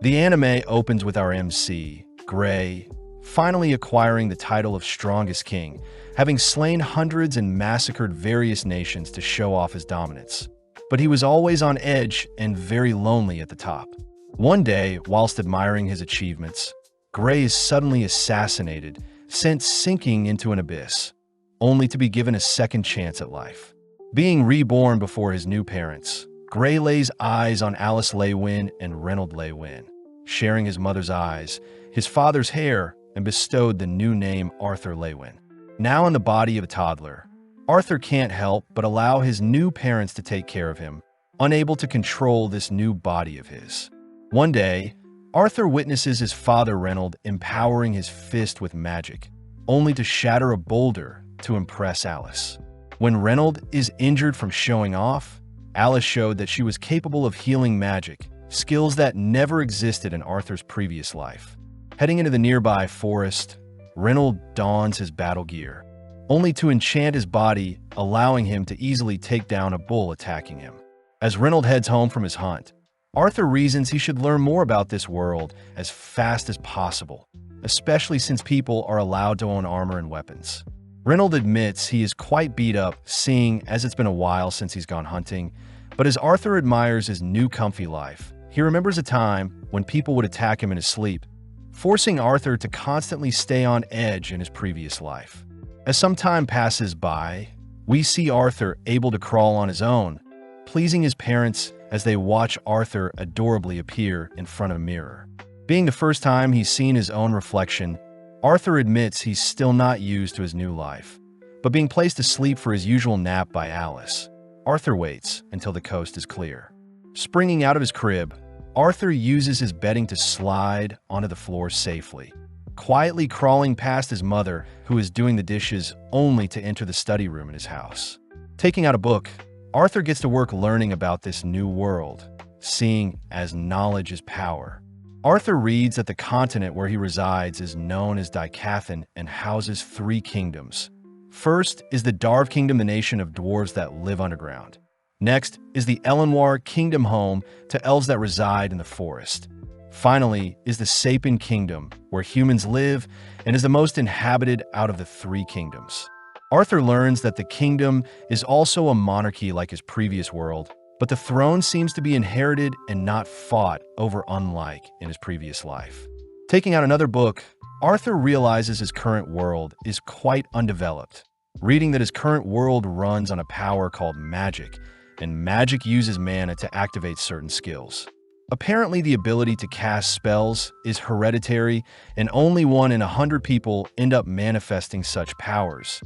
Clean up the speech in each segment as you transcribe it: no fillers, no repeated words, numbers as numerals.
The anime opens with our MC, Gray, finally acquiring the title of Strongest King, having slain hundreds and massacred various nations to show off his dominance. But he was always on edge and very lonely at the top. One day, whilst admiring his achievements, Gray is suddenly assassinated, sent sinking into an abyss, only to be given a second chance at life. Being reborn before his new parents, Gray lays eyes on Alice Lewin and Reynold Lewin, sharing his mother's eyes, his father's hair, and bestowed the new name Arthur Lewin. Now in the body of a toddler, Arthur can't help but allow his new parents to take care of him, unable to control this new body of his. One day, Arthur witnesses his father Reynold empowering his fist with magic, only to shatter a boulder to impress Alice. When Reynold is injured from showing off, Alice showed that she was capable of healing magic, skills that never existed in Arthur's previous life. Heading into the nearby forest, Reynold dons his battle gear, only to enchant his body, allowing him to easily take down a bull attacking him. As Reynold heads home from his hunt, Arthur reasons he should learn more about this world as fast as possible, especially since people are allowed to own armor and weapons. Reynold admits he is quite beat up, seeing as it's been a while since he's gone hunting, but as Arthur admires his new comfy life, he remembers a time when people would attack him in his sleep, forcing Arthur to constantly stay on edge in his previous life. As some time passes by, we see Arthur able to crawl on his own, pleasing his parents as they watch Arthur adorably appear in front of a mirror. Being the first time he's seen his own reflection, Arthur admits he's still not used to his new life, but being placed asleep for his usual nap by Alice, Arthur waits until the coast is clear. Springing out of his crib, Arthur uses his bedding to slide onto the floor safely, quietly crawling past his mother, who is doing the dishes, only to enter the study room in his house. Taking out a book, Arthur gets to work learning about this new world, seeing as knowledge is power. Arthur reads that the continent where he resides is known as Dicathan and houses 3 kingdoms. First is the Darv Kingdom, the nation of dwarves that live underground. Next is the Elenwar Kingdom, home to elves that reside in the forest. Finally is the Sapin Kingdom, where humans live and is the most inhabited out of the 3 kingdoms. Arthur learns that the kingdom is also a monarchy like his previous world, but the throne seems to be inherited and not fought over, unlike in his previous life. Taking out another book, Arthur realizes his current world is quite undeveloped, reading that his current world runs on a power called magic, and magic uses mana to activate certain skills. Apparently, the ability to cast spells is hereditary, and only 1 in 100 people end up manifesting such powers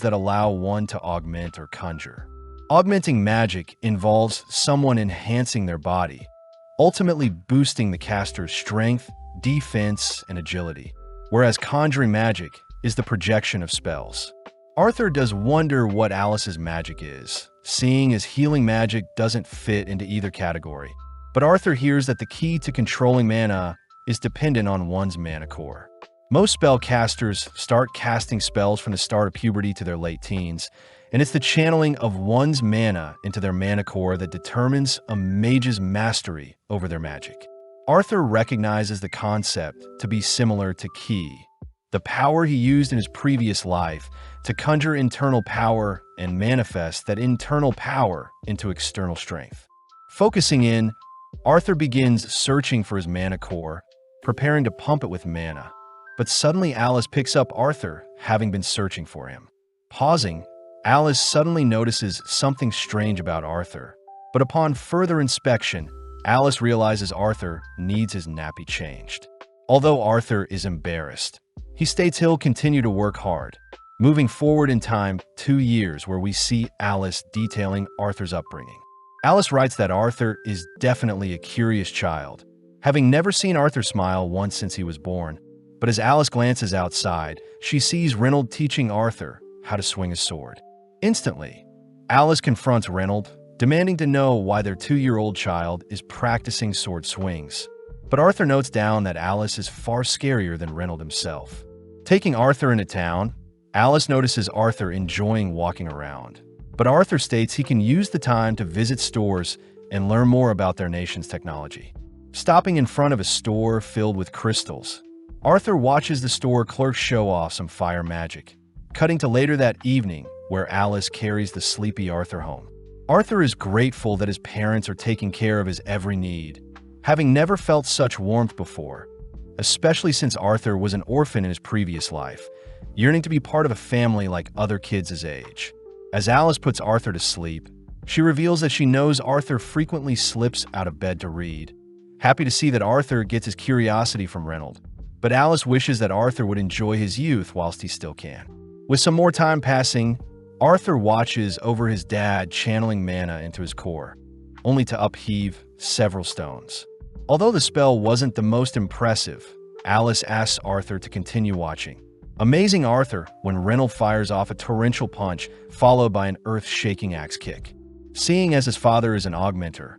that allow one to augment or conjure. Augmenting magic involves someone enhancing their body, ultimately boosting the caster's strength, defense, and agility, whereas conjuring magic is the projection of spells. Arthur does wonder what Alice's magic is, seeing as healing magic doesn't fit into either category. But Arthur hears that the key to controlling mana is dependent on one's mana core. Most spellcasters start casting spells from the start of puberty to their late teens, and it's the channeling of one's mana into their mana core that determines a mage's mastery over their magic. Arthur recognizes the concept to be similar to Ki, the power he used in his previous life to conjure internal power and manifest that internal power into external strength. Focusing in, Arthur begins searching for his mana core, preparing to pump it with mana. But suddenly Alice picks up Arthur, having been searching for him. Pausing, Alice suddenly notices something strange about Arthur. But upon further inspection, Alice realizes Arthur needs his nappy changed. Although Arthur is embarrassed, he states he'll continue to work hard. Moving forward in time 2 years, where we see Alice detailing Arthur's upbringing. Alice writes that Arthur is definitely a curious child, having never seen Arthur smile once since he was born. But as Alice glances outside, she sees Reynold teaching Arthur how to swing a sword. Instantly, Alice confronts Reynold, demanding to know why their 2-year-old child is practicing sword swings. But Arthur notes down that Alice is far scarier than Reynold himself. Taking Arthur into town, Alice notices Arthur enjoying walking around. But Arthur states he can use the time to visit stores and learn more about their nation's technology. Stopping in front of a store filled with crystals, Arthur watches the store clerk show off some fire magic. Cutting to later that evening, where Alice carries the sleepy Arthur home. Arthur is grateful that his parents are taking care of his every need, having never felt such warmth before, especially since Arthur was an orphan in his previous life, yearning to be part of a family like other kids his age. As Alice puts Arthur to sleep, she reveals that she knows Arthur frequently slips out of bed to read. Happy to see that Arthur gets his curiosity from Reynold, but Alice wishes that Arthur would enjoy his youth whilst he still can. With some more time passing, Arthur watches over his dad channeling mana into his core, only to upheave several stones. Although the spell wasn't the most impressive, Alice asks Arthur to continue watching, amazing Arthur when Reynold fires off a torrential punch followed by an earth-shaking axe kick. Seeing as his father is an augmenter,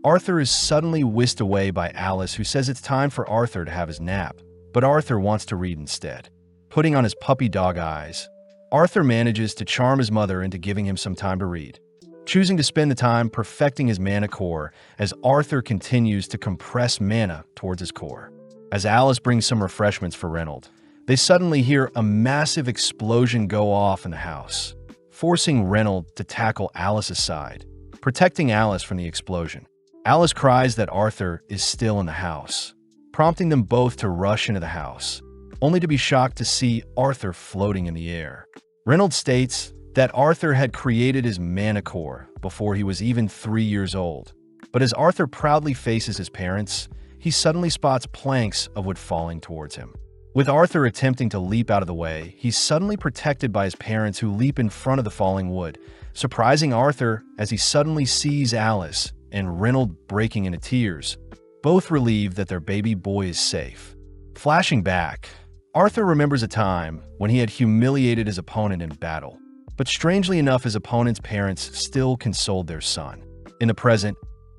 Arthur is suddenly whisked away by Alice, who says it's time for Arthur to have his nap, but Arthur wants to read instead. Putting on his puppy dog eyes, Arthur manages to charm his mother into giving him some time to read, choosing to spend the time perfecting his mana core as Arthur continues to compress mana towards his core. As Alice brings some refreshments for Reynold, they suddenly hear a massive explosion go off in the house, forcing Reynold to tackle Alice's side, protecting Alice from the explosion. Alice cries that Arthur is still in the house, prompting them both to rush into the house, only to be shocked to see Arthur floating in the air. Reynold states that Arthur had created his mana core before he was even 3 years old, but as Arthur proudly faces his parents, he suddenly spots planks of wood falling towards him. With Arthur attempting to leap out of the way, he's suddenly protected by his parents, who leap in front of the falling wood, surprising Arthur as he suddenly sees Alice and Reynold breaking into tears, both relieved that their baby boy is safe. Flashing back, Arthur remembers a time when he had humiliated his opponent in battle, but strangely enough, his opponent's parents still consoled their son. In the present,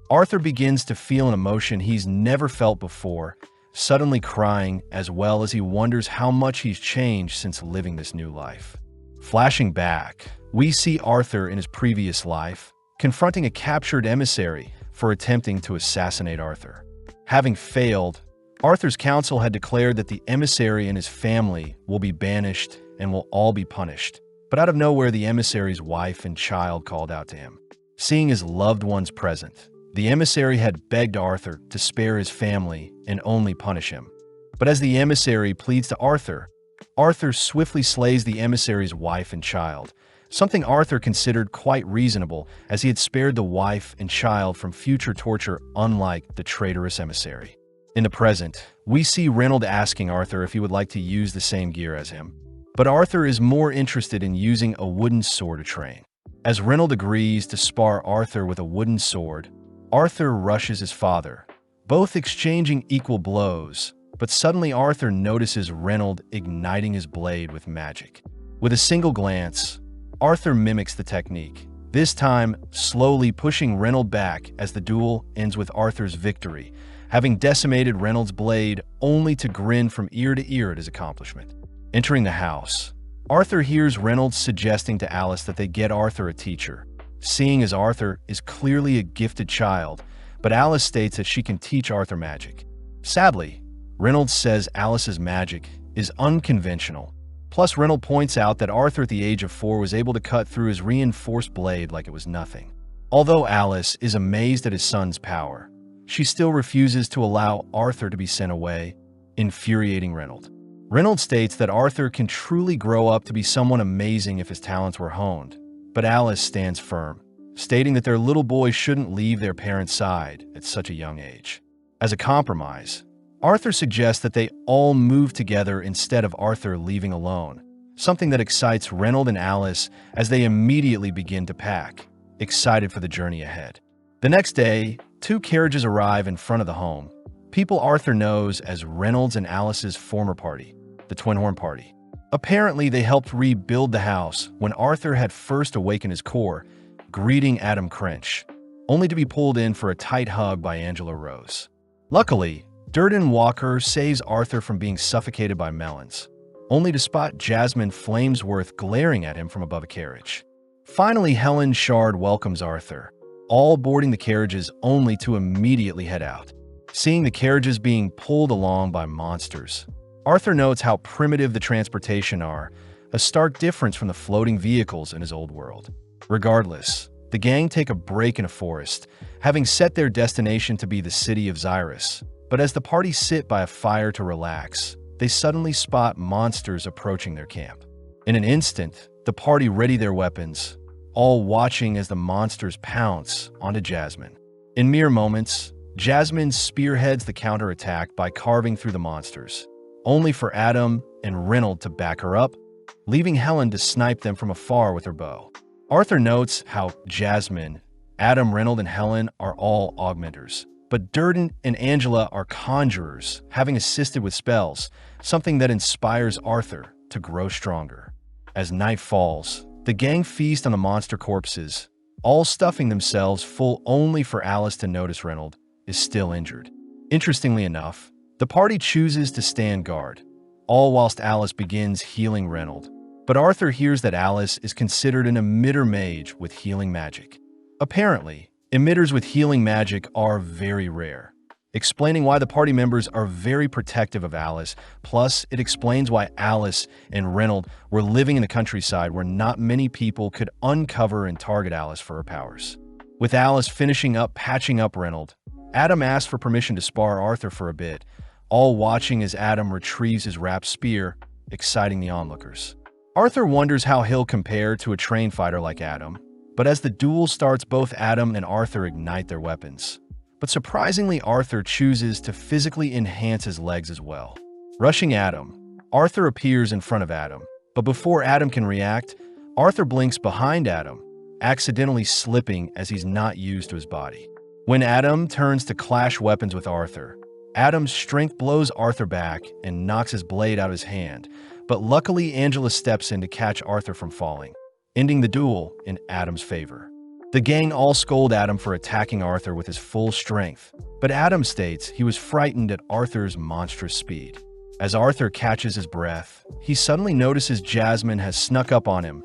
Arthur begins to feel an emotion he's never felt before, suddenly crying, as well as he wonders how much he's changed since living this new life. Flashing back, we see Arthur in his previous life, confronting a captured emissary for attempting to assassinate Arthur. Having failed, Arthur's council had declared that the emissary and his family will be banished and will all be punished. But out of nowhere, the emissary's wife and child called out to him. Seeing his loved ones present, the emissary had begged Arthur to spare his family and only punish him. But as the emissary pleads to Arthur, Arthur swiftly slays the emissary's wife and child, something Arthur considered quite reasonable, as he had spared the wife and child from future torture, unlike the traitorous emissary. In the present, we see Reynold asking Arthur if he would like to use the same gear as him, but Arthur is more interested in using a wooden sword to train. As Reynold agrees to spar Arthur with a wooden sword, Arthur rushes his father, both exchanging equal blows, but suddenly Arthur notices Reynold igniting his blade with magic. With a single glance, Arthur mimics the technique, this time slowly pushing Reynold back as the duel ends with Arthur's victory, having decimated Reynold's blade only to grin from ear to ear at his accomplishment. Entering the house, Arthur hears Reynold suggesting to Alice that they get Arthur a teacher, seeing as Arthur is clearly a gifted child, but Alice states that she can teach Arthur magic. Sadly, Reynold says Alice's magic is unconventional. Plus, Reynold points out that Arthur at the age of 4 was able to cut through his reinforced blade like it was nothing. Although Alice is amazed at his son's power, she still refuses to allow Arthur to be sent away, infuriating Reynold. Reynold states that Arthur can truly grow up to be someone amazing if his talents were honed, but Alice stands firm, stating that their little boy shouldn't leave their parents' side at such a young age. As a compromise, Arthur suggests that they all move together instead of Arthur leaving alone, something that excites Reynold and Alice as they immediately begin to pack, excited for the journey ahead. The next day, 2 carriages arrive in front of the home, people Arthur knows as Reynolds and Alice's former party, the Twin Horn Party. Apparently, they helped rebuild the house when Arthur had first awakened his core, greeting Adam Crinch, only to be pulled in for a tight hug by Angela Rose. Luckily, Durden Walker saves Arthur from being suffocated by melons, only to spot Jasmine Flamesworth glaring at him from above a carriage. Finally, Helen Shard welcomes Arthur, all boarding the carriages only to immediately head out. seeing the carriages being pulled along by monsters. Arthur notes how primitive the transportation are, a stark difference from the floating vehicles in his old world. Regardless, the gang take a break in a forest, having set their destination to be the city of Xyrus. But as the party sit by a fire to relax, they suddenly spot monsters approaching their camp. In an instant, the party ready their weapons, all watching as the monsters pounce onto Jasmine. In mere moments, Jasmine spearheads the counterattack by carving through the monsters, only for Adam and Reynold to back her up, leaving Helen to snipe them from afar with her bow. Arthur notes how Jasmine, Adam, Reynold, and Helen are all augmenters, but Durden and Angela are conjurers, having assisted with spells, something that inspires Arthur to grow stronger. As night falls, the gang feast on the monster corpses, all stuffing themselves full only for Alice to notice Reynold is still injured. Interestingly enough, the party chooses to stand guard, all whilst Alice begins healing Reynold. But Arthur hears that Alice is considered an emitter mage with healing magic. Apparently, emitters with healing magic are very rare, explaining why the party members are very protective of Alice. Plus, it explains why Alice and Reynold were living in the countryside where not many people could uncover and target Alice for her powers. With Alice finishing up patching up Reynold, Adam asks for permission to spar Arthur for a bit, all watching as Adam retrieves his wrapped spear, exciting the onlookers. Arthur wonders how he'll compare to a trained fighter like Adam, but as the duel starts, both Adam and Arthur ignite their weapons. But surprisingly, Arthur chooses to physically enhance his legs as well. Rushing Adam, Arthur appears in front of Adam, but before Adam can react, Arthur blinks behind Adam, accidentally slipping as he's not used to his body. When Adam turns to clash weapons with Arthur, Adam's strength blows Arthur back and knocks his blade out of his hand, but luckily Angela steps in to catch Arthur from falling, ending the duel in Adam's favor. The gang all scold Adam for attacking Arthur with his full strength, but Adam states he was frightened at Arthur's monstrous speed. As Arthur catches his breath, he suddenly notices Jasmine has snuck up on him,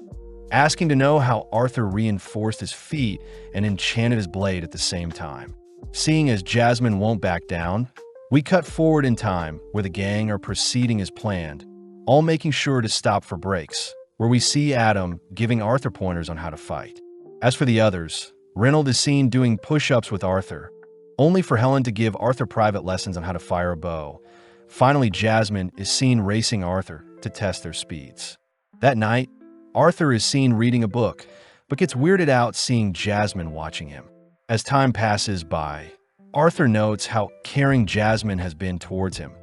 asking to know how Arthur reinforced his feet and enchanted his blade at the same time. Seeing as Jasmine won't back down, we cut forward in time where the gang are proceeding as planned, all making sure to stop for breaks, where we see Adam giving Arthur pointers on how to fight. As for the others, Reynold is seen doing push-ups with Arthur, only for Helen to give Arthur private lessons on how to fire a bow. Finally, Jasmine is seen racing Arthur to test their speeds. That night, Arthur is seen reading a book, but gets weirded out seeing Jasmine watching him. As time passes by, Arthur notes how caring Jasmine has been towards him,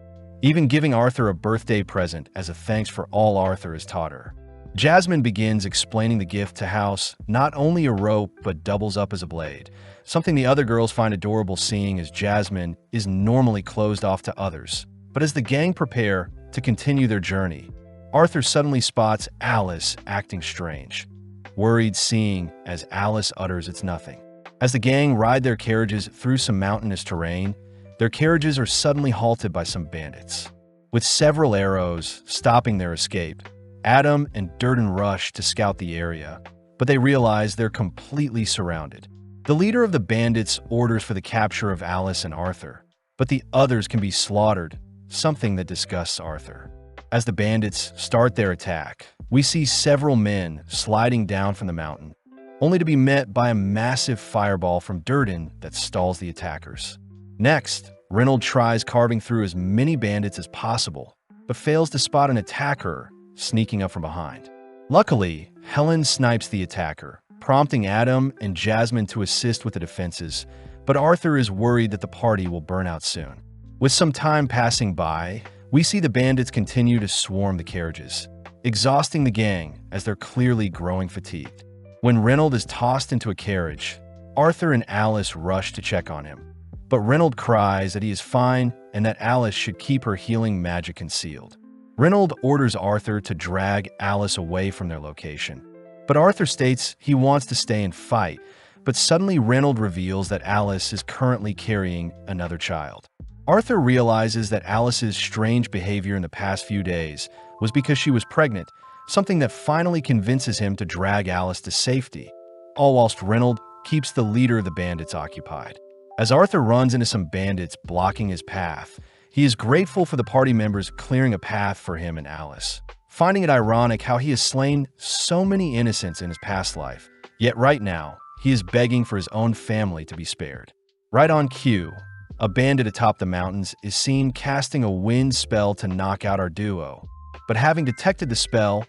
even giving Arthur a birthday present as a thanks for all Arthur has taught her. Jasmine begins explaining the gift to House, not only a rope but doubles up as a blade, something the other girls find adorable seeing as Jasmine is normally closed off to others. But as the gang prepare to continue their journey, Arthur suddenly spots Alice acting strange, worried seeing as Alice utters it's nothing. As the gang ride their carriages through some mountainous terrain, their carriages are suddenly halted by some bandits. With several arrows stopping their escape, Adam and Durden rush to scout the area, but they realize they're completely surrounded. The leader of the bandits orders for the capture of Alice and Arthur, but the others can be slaughtered, something that disgusts Arthur. As the bandits start their attack, we see several men sliding down from the mountain, only to be met by a massive fireball from Durden that stalls the attackers. Next, Reynold tries carving through as many bandits as possible, but fails to spot an attacker sneaking up from behind. Luckily, Helen snipes the attacker, prompting Adam and Jasmine to assist with the defenses, but Arthur is worried that the party will burn out soon. With some time passing by, we see the bandits continue to swarm the carriages, exhausting the gang as they're clearly growing fatigued. When Reynold is tossed into a carriage, Arthur and Alice rush to check on him, but Reynold cries that he is fine and that Alice should keep her healing magic concealed. Reynold orders Arthur to drag Alice away from their location, but Arthur states he wants to stay and fight, but suddenly Reynold reveals that Alice is currently carrying another child. Arthur realizes that Alice's strange behavior in the past few days was because she was pregnant, something that finally convinces him to drag Alice to safety, all whilst Reynold keeps the leader of the bandits occupied. As Arthur runs into some bandits blocking his path, he is grateful for the party members clearing a path for him and Alice, finding it ironic how he has slain so many innocents in his past life, yet right now, he is begging for his own family to be spared. Right on cue, a bandit atop the mountains is seen casting a wind spell to knock out our duo, but having detected the spell,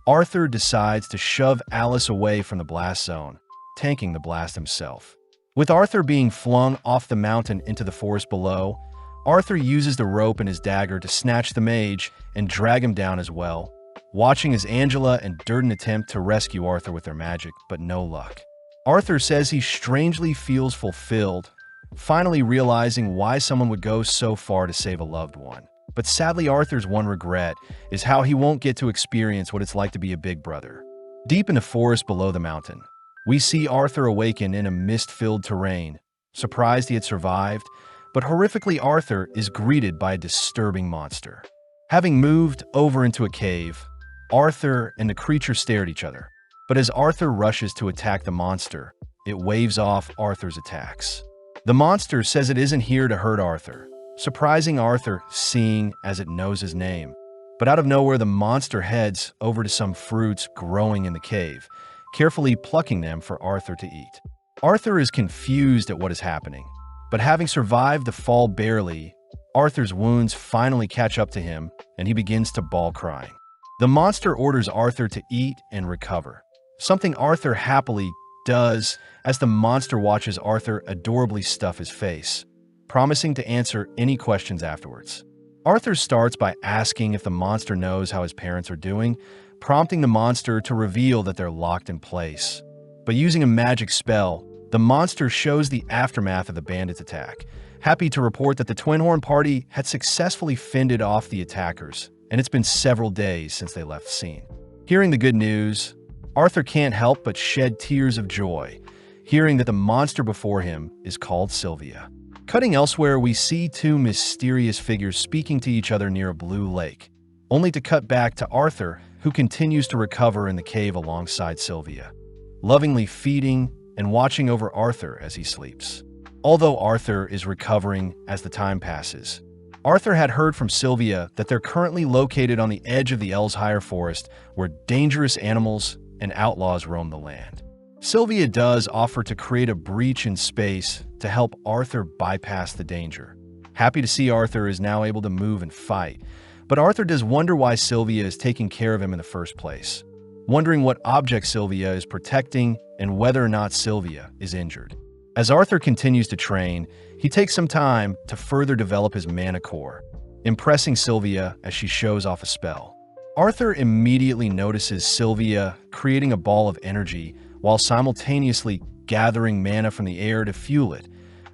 Arthur decides to shove Alice away from the blast zone, tanking the blast himself. With Arthur being flung off the mountain into the forest below, Arthur uses the rope and his dagger to snatch the mage and drag him down as well, watching as Angela and Durden attempt to rescue Arthur with their magic, but no luck. Arthur says he strangely feels fulfilled, finally realizing why someone would go so far to save a loved one. But sadly, Arthur's one regret is how he won't get to experience what it's like to be a big brother. Deep in the forest below the mountain, we see Arthur awaken in a mist-filled terrain, surprised he had survived, but horrifically Arthur is greeted by a disturbing monster. Having moved over into a cave, Arthur and the creature stare at each other. But as Arthur rushes to attack the monster, it waves off Arthur's attacks. The monster says it isn't here to hurt Arthur, surprising Arthur seeing as it knows his name. But out of nowhere, the monster heads over to some fruits growing in the cave, carefully plucking them for Arthur to eat. Arthur is confused at what is happening, but having survived the fall barely, Arthur's wounds finally catch up to him and he begins to bawl crying. The monster orders Arthur to eat and recover, something Arthur happily does as the monster watches Arthur adorably stuff his face, promising to answer any questions afterwards. Arthur starts by asking if the monster knows how his parents are doing, prompting the monster to reveal that they're locked in place. But using a magic spell, the monster shows the aftermath of the bandits' attack, happy to report that the Twin Horn party had successfully fended off the attackers, and it's been several days since they left the scene. Hearing the good news, Arthur can't help but shed tears of joy, hearing that the monster before him is called Sylvia. Cutting elsewhere, we see two mysterious figures speaking to each other near a blue lake, only to cut back to Arthur, who continues to recover in the cave alongside Sylvia, lovingly feeding and watching over Arthur as he sleeps. Although Arthur is recovering as the time passes, Arthur had heard from Sylvia that they're currently located on the edge of the Elshire Forest, where dangerous animals and outlaws roam the land. Sylvia does offer to create a breach in space to help Arthur bypass the danger. Happy to see Arthur is now able to move and fight, but Arthur does wonder why Sylvia is taking care of him in the first place, wondering what object Sylvia is protecting and whether or not Sylvia is injured. As Arthur continues to train, he takes some time to further develop his mana core, impressing Sylvia as she shows off a spell. Arthur immediately notices Sylvia creating a ball of energy while simultaneously gathering mana from the air to fuel it,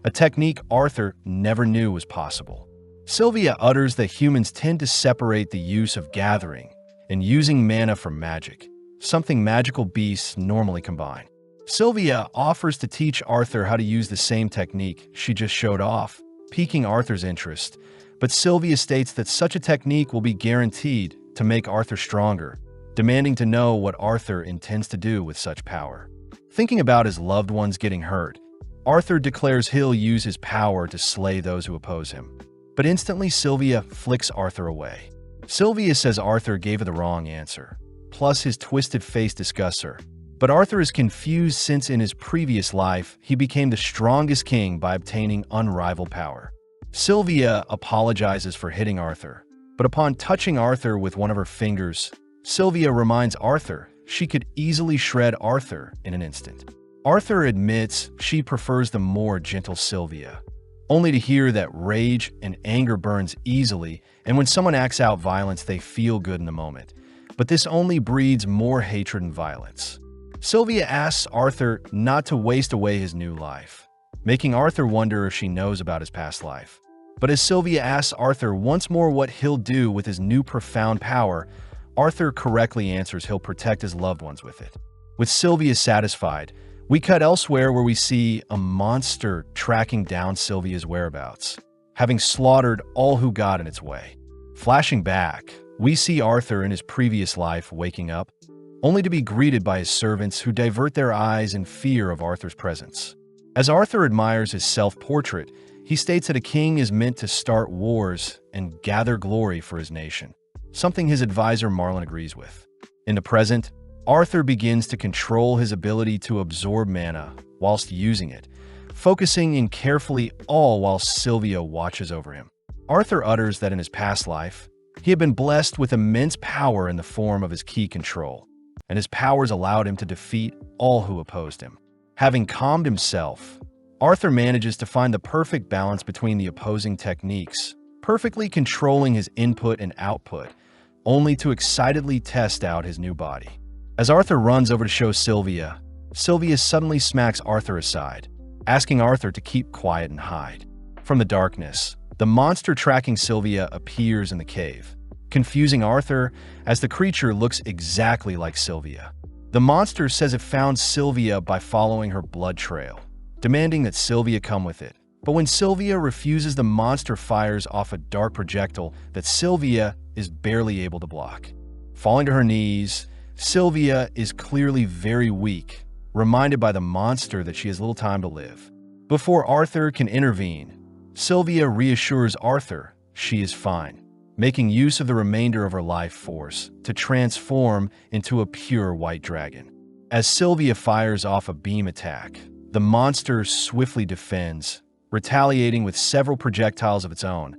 a technique Arthur never knew was possible. Sylvia utters that humans tend to separate the use of gathering and using mana from magic, something magical beasts normally combine. Sylvia offers to teach Arthur how to use the same technique she just showed off, piquing Arthur's interest, but Sylvia states that such a technique will be guaranteed to make Arthur stronger, demanding to know what Arthur intends to do with such power. Thinking about his loved ones getting hurt, Arthur declares he'll use his power to slay those who oppose him. But instantly Sylvia flicks Arthur away. Sylvia says Arthur gave her the wrong answer, plus his twisted face disgusts her. But Arthur is confused since in his previous life, he became the strongest king by obtaining unrivaled power. Sylvia apologizes for hitting Arthur, but upon touching Arthur with one of her fingers, Sylvia reminds Arthur she could easily shred Arthur in an instant. Arthur admits she prefers the more gentle Sylvia, only to hear that rage and anger burns easily, and when someone acts out violence, they feel good in the moment. But this only breeds more hatred and violence. Sylvia asks Arthur not to waste away his new life, making Arthur wonder if she knows about his past life. But as Sylvia asks Arthur once more what he'll do with his new profound power, Arthur correctly answers he'll protect his loved ones with it. With Sylvia satisfied, we cut elsewhere where we see a monster tracking down Sylvia's whereabouts, having slaughtered all who got in its way. Flashing back, we see Arthur in his previous life waking up, only to be greeted by his servants who divert their eyes in fear of Arthur's presence. As Arthur admires his self-portrait, he states that a king is meant to start wars and gather glory for his nation, something his advisor Marlon agrees with. In the present, Arthur begins to control his ability to absorb mana whilst using it, focusing in carefully all while Sylvia watches over him. Arthur utters that in his past life, he had been blessed with immense power in the form of his key control, and his powers allowed him to defeat all who opposed him. Having calmed himself, Arthur manages to find the perfect balance between the opposing techniques, perfectly controlling his input and output, only to excitedly test out his new body. As Arthur runs over to show Sylvia, Sylvia suddenly smacks Arthur aside, asking Arthur to keep quiet and hide. From the darkness, the monster tracking Sylvia appears in the cave, confusing Arthur as the creature looks exactly like Sylvia. The monster says it found Sylvia by following her blood trail, demanding that Sylvia come with it. But when Sylvia refuses, the monster fires off a dark projectile that Sylvia is barely able to block. Falling to her knees, Sylvia is clearly very weak, reminded by the monster that she has little time to live. Before Arthur can intervene, Sylvia reassures Arthur she is fine, making use of the remainder of her life force to transform into a pure white dragon. As Sylvia fires off a beam attack, the monster swiftly defends, retaliating with several projectiles of its own,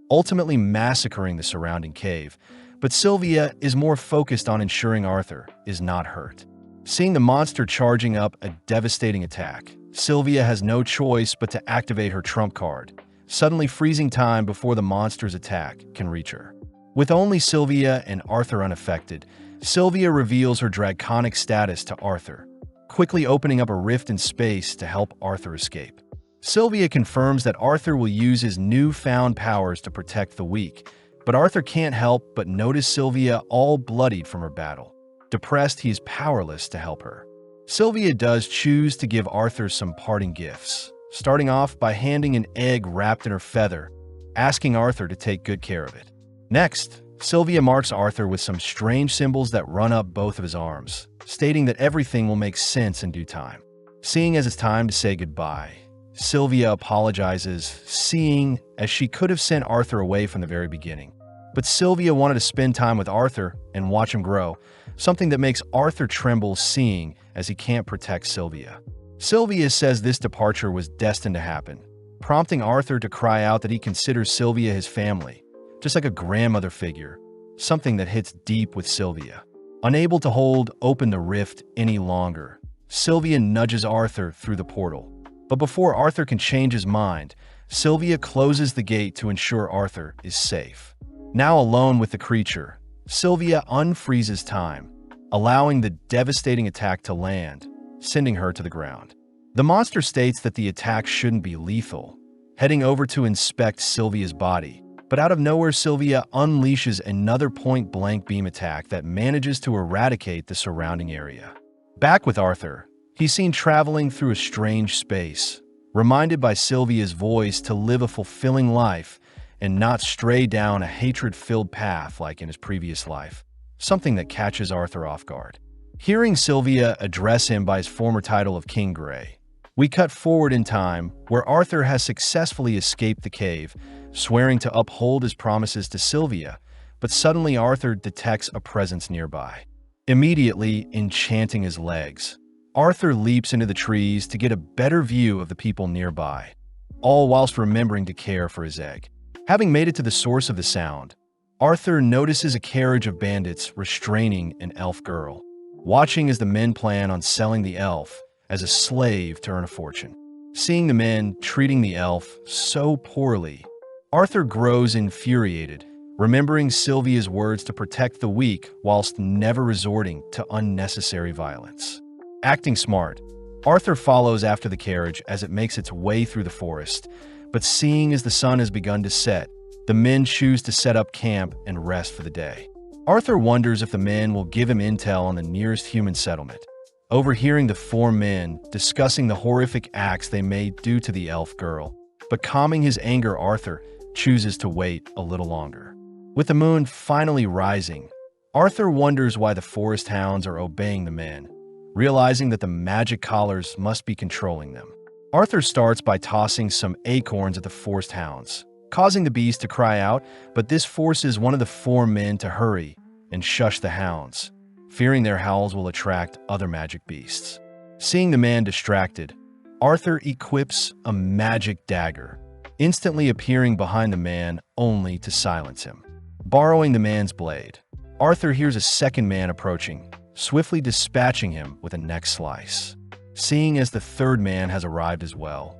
ultimately massacring the surrounding cave. But Sylvia is more focused on ensuring Arthur is not hurt. Seeing the monster charging up a devastating attack, Sylvia has no choice but to activate her trump card, suddenly freezing time before the monster's attack can reach her. With only Sylvia and Arthur unaffected, Sylvia reveals her draconic status to Arthur, quickly opening up a rift in space to help Arthur escape. Sylvia confirms that Arthur will use his newfound powers to protect the weak, but Arthur can't help but notice Sylvia all bloodied from her battle. Depressed, he is powerless to help her. Sylvia does choose to give Arthur some parting gifts, starting off by handing an egg wrapped in her feather, asking Arthur to take good care of it. Next, Sylvia marks Arthur with some strange symbols that run up both of his arms, stating that everything will make sense in due time. Seeing as it's time to say goodbye, Sylvia apologizes, seeing as she could have sent Arthur away from the very beginning. But Sylvia wanted to spend time with Arthur and watch him grow, something that makes Arthur tremble seeing as he can't protect Sylvia. Sylvia says this departure was destined to happen, prompting Arthur to cry out that he considers Sylvia his family, just like a grandmother figure, something that hits deep with Sylvia. Unable to hold open the rift any longer, Sylvia nudges Arthur through the portal. But before Arthur can change his mind, Sylvia closes the gate to ensure Arthur is safe. Now alone with the creature, Sylvia unfreezes time, allowing the devastating attack to land, sending her to the ground. The monster states that the attack shouldn't be lethal, heading over to inspect Sylvia's body. But out of nowhere, Sylvia unleashes another point-blank beam attack that manages to eradicate the surrounding area. Back with Arthur, he's seen traveling through a strange space, reminded by Sylvia's voice to live a fulfilling life and not stray down a hatred-filled path like in his previous life, something that catches Arthur off guard. Hearing Sylvia address him by his former title of King Grey, we cut forward in time where Arthur has successfully escaped the cave, swearing to uphold his promises to Sylvia, but suddenly Arthur detects a presence nearby. Immediately enchanting his legs, Arthur leaps into the trees to get a better view of the people nearby, all whilst remembering to care for his egg. Having made it to the source of the sound, Arthur notices a carriage of bandits restraining an elf girl, watching as the men plan on selling the elf as a slave to earn a fortune. Seeing the men treating the elf so poorly, Arthur grows infuriated, remembering Sylvia's words to protect the weak whilst never resorting to unnecessary violence. Acting smart, Arthur follows after the carriage as it makes its way through the forest, but seeing as the sun has begun to set, the men choose to set up camp and rest for the day. Arthur wonders if the men will give him intel on the nearest human settlement, overhearing the four men discussing the horrific acts they may do to the elf girl. But calming his anger, Arthur chooses to wait a little longer. With the moon finally rising, Arthur wonders why the forest hounds are obeying the men, realizing that the magic collars must be controlling them. Arthur starts by tossing some acorns at the forest hounds, causing the beast to cry out, but this forces one of the four men to hurry and shush the hounds, fearing their howls will attract other magic beasts. Seeing the man distracted, Arthur equips a magic dagger, instantly appearing behind the man only to silence him. Borrowing the man's blade, Arthur hears a second man approaching, swiftly dispatching him with a neck slice. Seeing as the third man has arrived as well,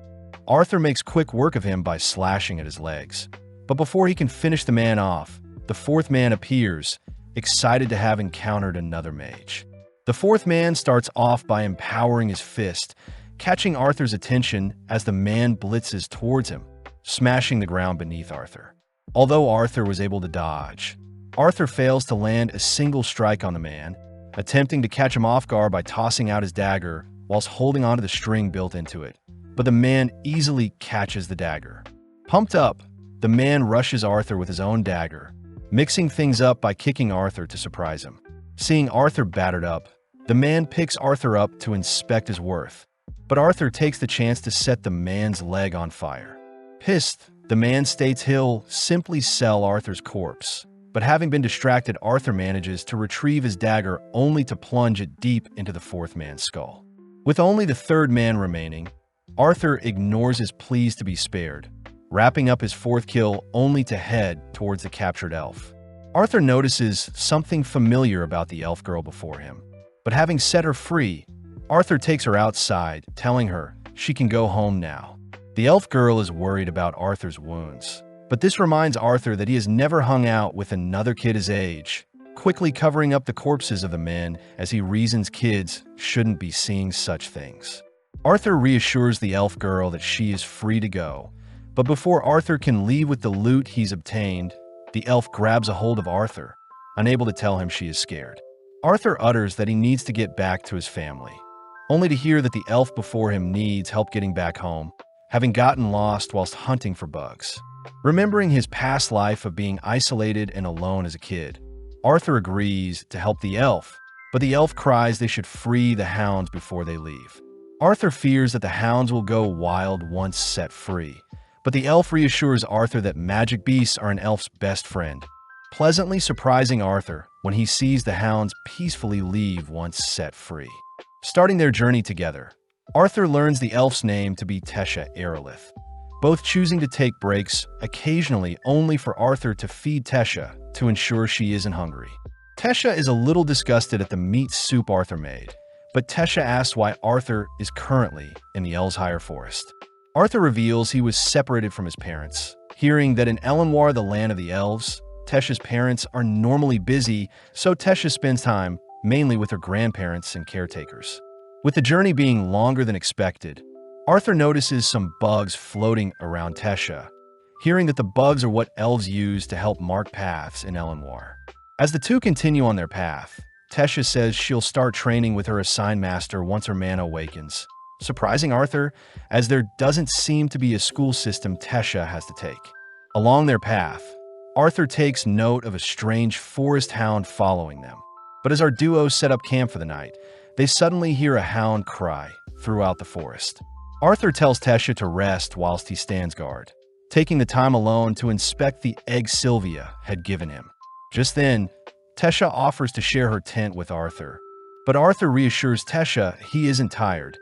Arthur makes quick work of him by slashing at his legs. But before he can finish the man off, the fourth man appears, excited to have encountered another mage. The fourth man starts off by empowering his fist, catching Arthur's attention as the man blitzes towards him, smashing the ground beneath Arthur. Although Arthur was able to dodge, Arthur fails to land a single strike on the man, attempting to catch him off guard by tossing out his dagger whilst holding onto the string built into it. But the man easily catches the dagger. Pumped up, the man rushes Arthur with his own dagger, mixing things up by kicking Arthur to surprise him. Seeing Arthur battered up, the man picks Arthur up to inspect his worth, but Arthur takes the chance to set the man's leg on fire. Pissed, the man states he'll simply sell Arthur's corpse, but having been distracted, Arthur manages to retrieve his dagger only to plunge it deep into the fourth man's skull. With only the third man remaining, Arthur ignores his pleas to be spared, wrapping up his fourth kill only to head towards the captured elf. Arthur notices something familiar about the elf girl before him, but having set her free, Arthur takes her outside, telling her she can go home now. The elf girl is worried about Arthur's wounds, but this reminds Arthur that he has never hung out with another kid his age, quickly covering up the corpses of the men as he reasons kids shouldn't be seeing such things. Arthur reassures the elf girl that she is free to go, but before Arthur can leave with the loot he's obtained, the elf grabs a hold of Arthur, unable to tell him she is scared. Arthur utters that he needs to get back to his family, only to hear that the elf before him needs help getting back home, having gotten lost whilst hunting for bugs. Remembering his past life of being isolated and alone as a kid, Arthur agrees to help the elf, but the elf cries they should free the hounds before they leave. Arthur fears that the hounds will go wild once set free, but the elf reassures Arthur that magic beasts are an elf's best friend, pleasantly surprising Arthur when he sees the hounds peacefully leave once set free. Starting their journey together, Arthur learns the elf's name to be Tesha Aerolith, both choosing to take breaks occasionally only for Arthur to feed Tesha to ensure she isn't hungry. Tesha is a little disgusted at the meat soup Arthur made, but Tesha asks why Arthur is currently in the Elshire Forest. Arthur reveals he was separated from his parents, hearing that in Elenoir, the land of the elves, Tesha's parents are normally busy, so Tesha spends time mainly with her grandparents and caretakers. With the journey being longer than expected, Arthur notices some bugs floating around Tesha, hearing that the bugs are what elves use to help mark paths in Elenoir. As the two continue on their path, Tesha says she'll start training with her assigned master once her mana awakens, surprising Arthur as there doesn't seem to be a school system Tesha has to take. Along their path, Arthur takes note of a strange forest hound following them. But as our duo set up camp for the night, they suddenly hear a hound cry throughout the forest. Arthur tells Tesha to rest whilst he stands guard, taking the time alone to inspect the egg Sylvia had given him. Just then, Tesha offers to share her tent with Arthur, but Arthur reassures Tesha he isn't tired,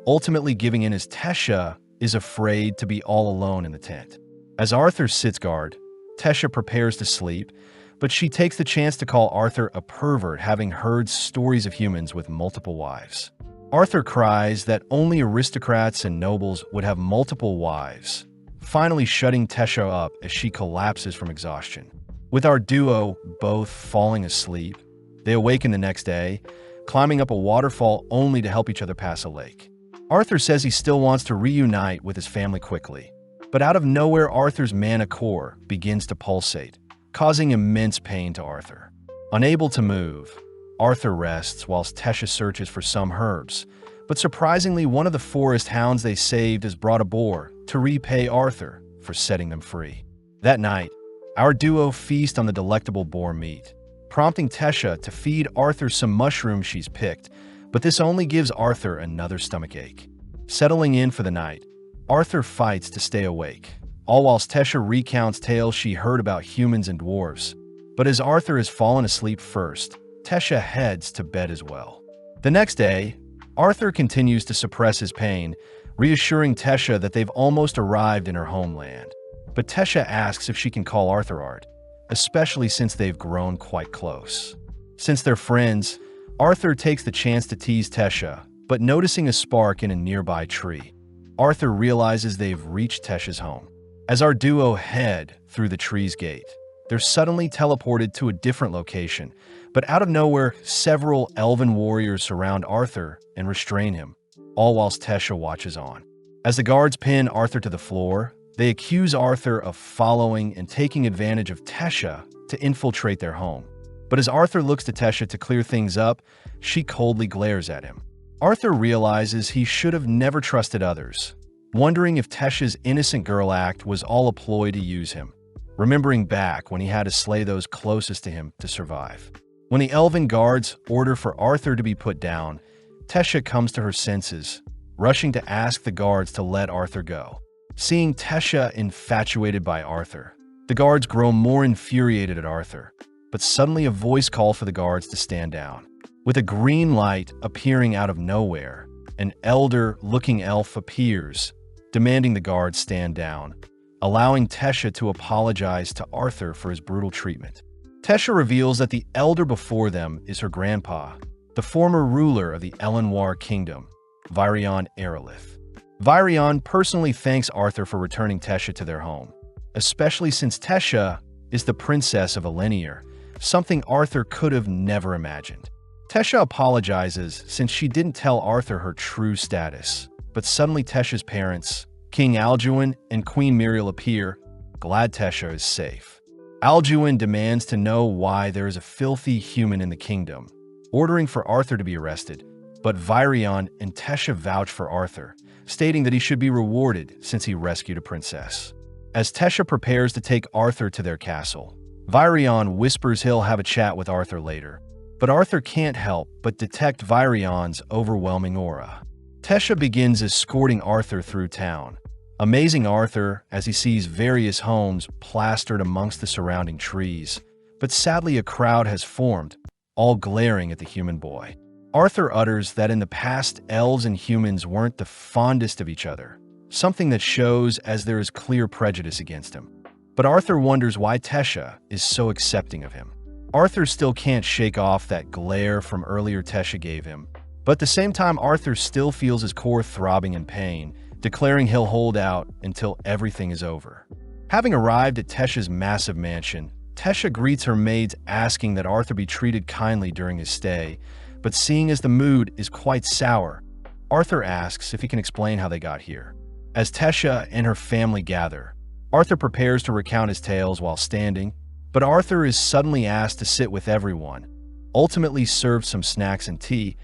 ultimately giving in as Tesha is afraid to be all alone in the tent. As Arthur sits guard, Tesha prepares to sleep, but she takes the chance to call Arthur a pervert, having heard stories of humans with multiple wives. Arthur cries that only aristocrats and nobles would have multiple wives, finally shutting Tesha up as she collapses from exhaustion. With our duo both falling asleep, they awaken the next day, climbing up a waterfall only to help each other pass a lake. Arthur says he still wants to reunite with his family quickly, but out of nowhere Arthur's mana core begins to pulsate, causing immense pain to Arthur. Unable to move, Arthur rests whilst Tesha searches for some herbs, but surprisingly one of the forest hounds they saved has brought a boar to repay Arthur for setting them free. That night, our duo feast on the delectable boar meat, prompting Tesha to feed Arthur some mushrooms she's picked, but this only gives Arthur another stomachache. Settling in for the night, Arthur fights to stay awake, all whilst Tesha recounts tales she heard about humans and dwarves. But as Arthur has fallen asleep first, Tesha heads to bed as well. The next day, Arthur continues to suppress his pain, reassuring Tesha that they've almost arrived in her homeland. But Tesha asks if she can call Arthur Art, especially since they've grown quite close. Since they're friends, Arthur takes the chance to tease Tesha, but noticing a spark in a nearby tree, Arthur realizes they've reached Tesha's home. As our duo head through the tree's gate, they're suddenly teleported to a different location, but out of nowhere, several elven warriors surround Arthur and restrain him, all whilst Tesha watches on. As the guards pin Arthur to the floor, they accuse Arthur of following and taking advantage of Tesha to infiltrate their home. But as Arthur looks to Tesha to clear things up, she coldly glares at him. Arthur realizes he should have never trusted others, wondering if Tesha's innocent girl act was all a ploy to use him, remembering back when he had to slay those closest to him to survive. When the elven guards order for Arthur to be put down, Tesha comes to her senses, rushing to ask the guards to let Arthur go. Seeing Tesha infatuated by Arthur, the guards grow more infuriated at Arthur, but suddenly a voice calls for the guards to stand down. With a green light appearing out of nowhere, an elder-looking elf appears, demanding the guards stand down, allowing Tesha to apologize to Arthur for his brutal treatment. Tesha reveals that the elder before them is her grandpa, the former ruler of the Elenwar kingdom, Virion Aerolith. Virion personally thanks Arthur for returning Tesha to their home, especially since Tesha is the princess of Elenier, something Arthur could have never imagined. Tesha apologizes since she didn't tell Arthur her true status, but suddenly Tesha's parents, King Alduin and Queen Muriel appear, glad Tesha is safe. Alduin demands to know why there is a filthy human in the kingdom, ordering for Arthur to be arrested, but Virion and Tesha vouch for Arthur, stating that he should be rewarded since he rescued a princess. As Tesha prepares to take Arthur to their castle, Virion whispers he'll have a chat with Arthur later, but Arthur can't help but detect Virion's overwhelming aura. Tesha begins escorting Arthur through town, amazing Arthur as he sees various homes plastered amongst the surrounding trees, but sadly a crowd has formed, all glaring at the human boy. Arthur utters that in the past elves and humans weren't the fondest of each other, something that shows as there is clear prejudice against him. But Arthur wonders why Tesha is so accepting of him. Arthur still can't shake off that glare from earlier Tesha gave him, but at the same time Arthur still feels his core throbbing in pain, declaring he'll hold out until everything is over. Having arrived at Tesha's massive mansion, Tesha greets her maids asking that Arthur be treated kindly during his stay, but seeing as the mood is quite sour, Arthur asks if he can explain how they got here. As Tesha and her family gather, Arthur prepares to recount his tales while standing, but Arthur is suddenly asked to sit with everyone, ultimately served some snacks and tea,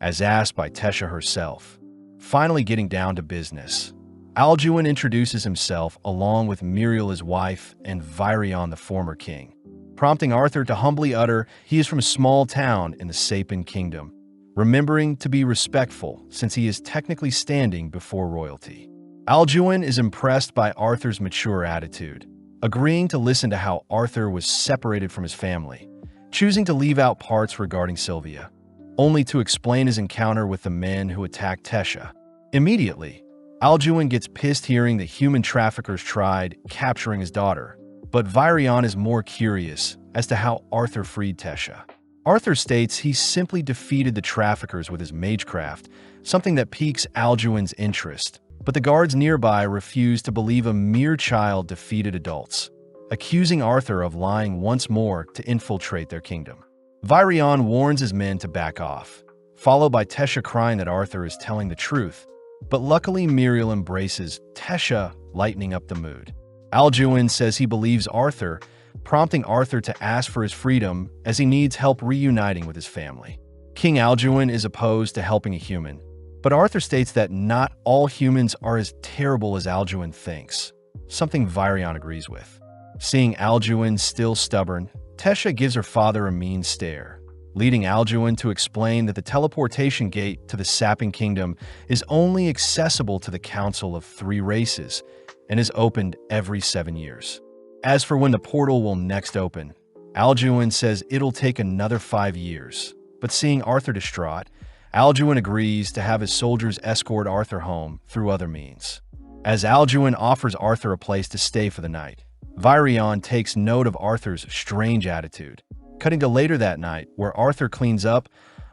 as asked by Tesha herself. Finally getting down to business, Alduin introduces himself along with Muriel his wife and Virion the former king, prompting Arthur to humbly utter he is from a small town in the Sapin kingdom, remembering to be respectful since he is technically standing before royalty. Alduin is impressed by Arthur's mature attitude, agreeing to listen to how Arthur was separated from his family, choosing to leave out parts regarding Sylvia, only to explain his encounter with the men who attacked Tesha. Immediately, Alduin gets pissed hearing that human traffickers tried capturing his daughter, but Virion is more curious as to how Arthur freed Tesha. Arthur states he simply defeated the traffickers with his magecraft, something that piques Alduin's interest, but the guards nearby refuse to believe a mere child defeated adults, accusing Arthur of lying once more to infiltrate their kingdom. Virion warns his men to back off, followed by Tesha crying that Arthur is telling the truth, but luckily Muriel embraces Tesha, lightening up the mood. Alduin says he believes Arthur, prompting Arthur to ask for his freedom as he needs help reuniting with his family. King Alduin is opposed to helping a human, but Arthur states that not all humans are as terrible as Alduin thinks, something Virion agrees with. Seeing Alduin still stubborn, Tesha gives her father a mean stare, leading Alduin to explain that the teleportation gate to the Sapping Kingdom is only accessible to the Council of 3 races and is opened every 7 years. As for when the portal will next open, Alduin says it'll take another 5 years, but seeing Arthur distraught, Alduin agrees to have his soldiers escort Arthur home through other means. As Alduin offers Arthur a place to stay for the night, Virion takes note of Arthur's strange attitude, cutting to later that night where Arthur cleans up,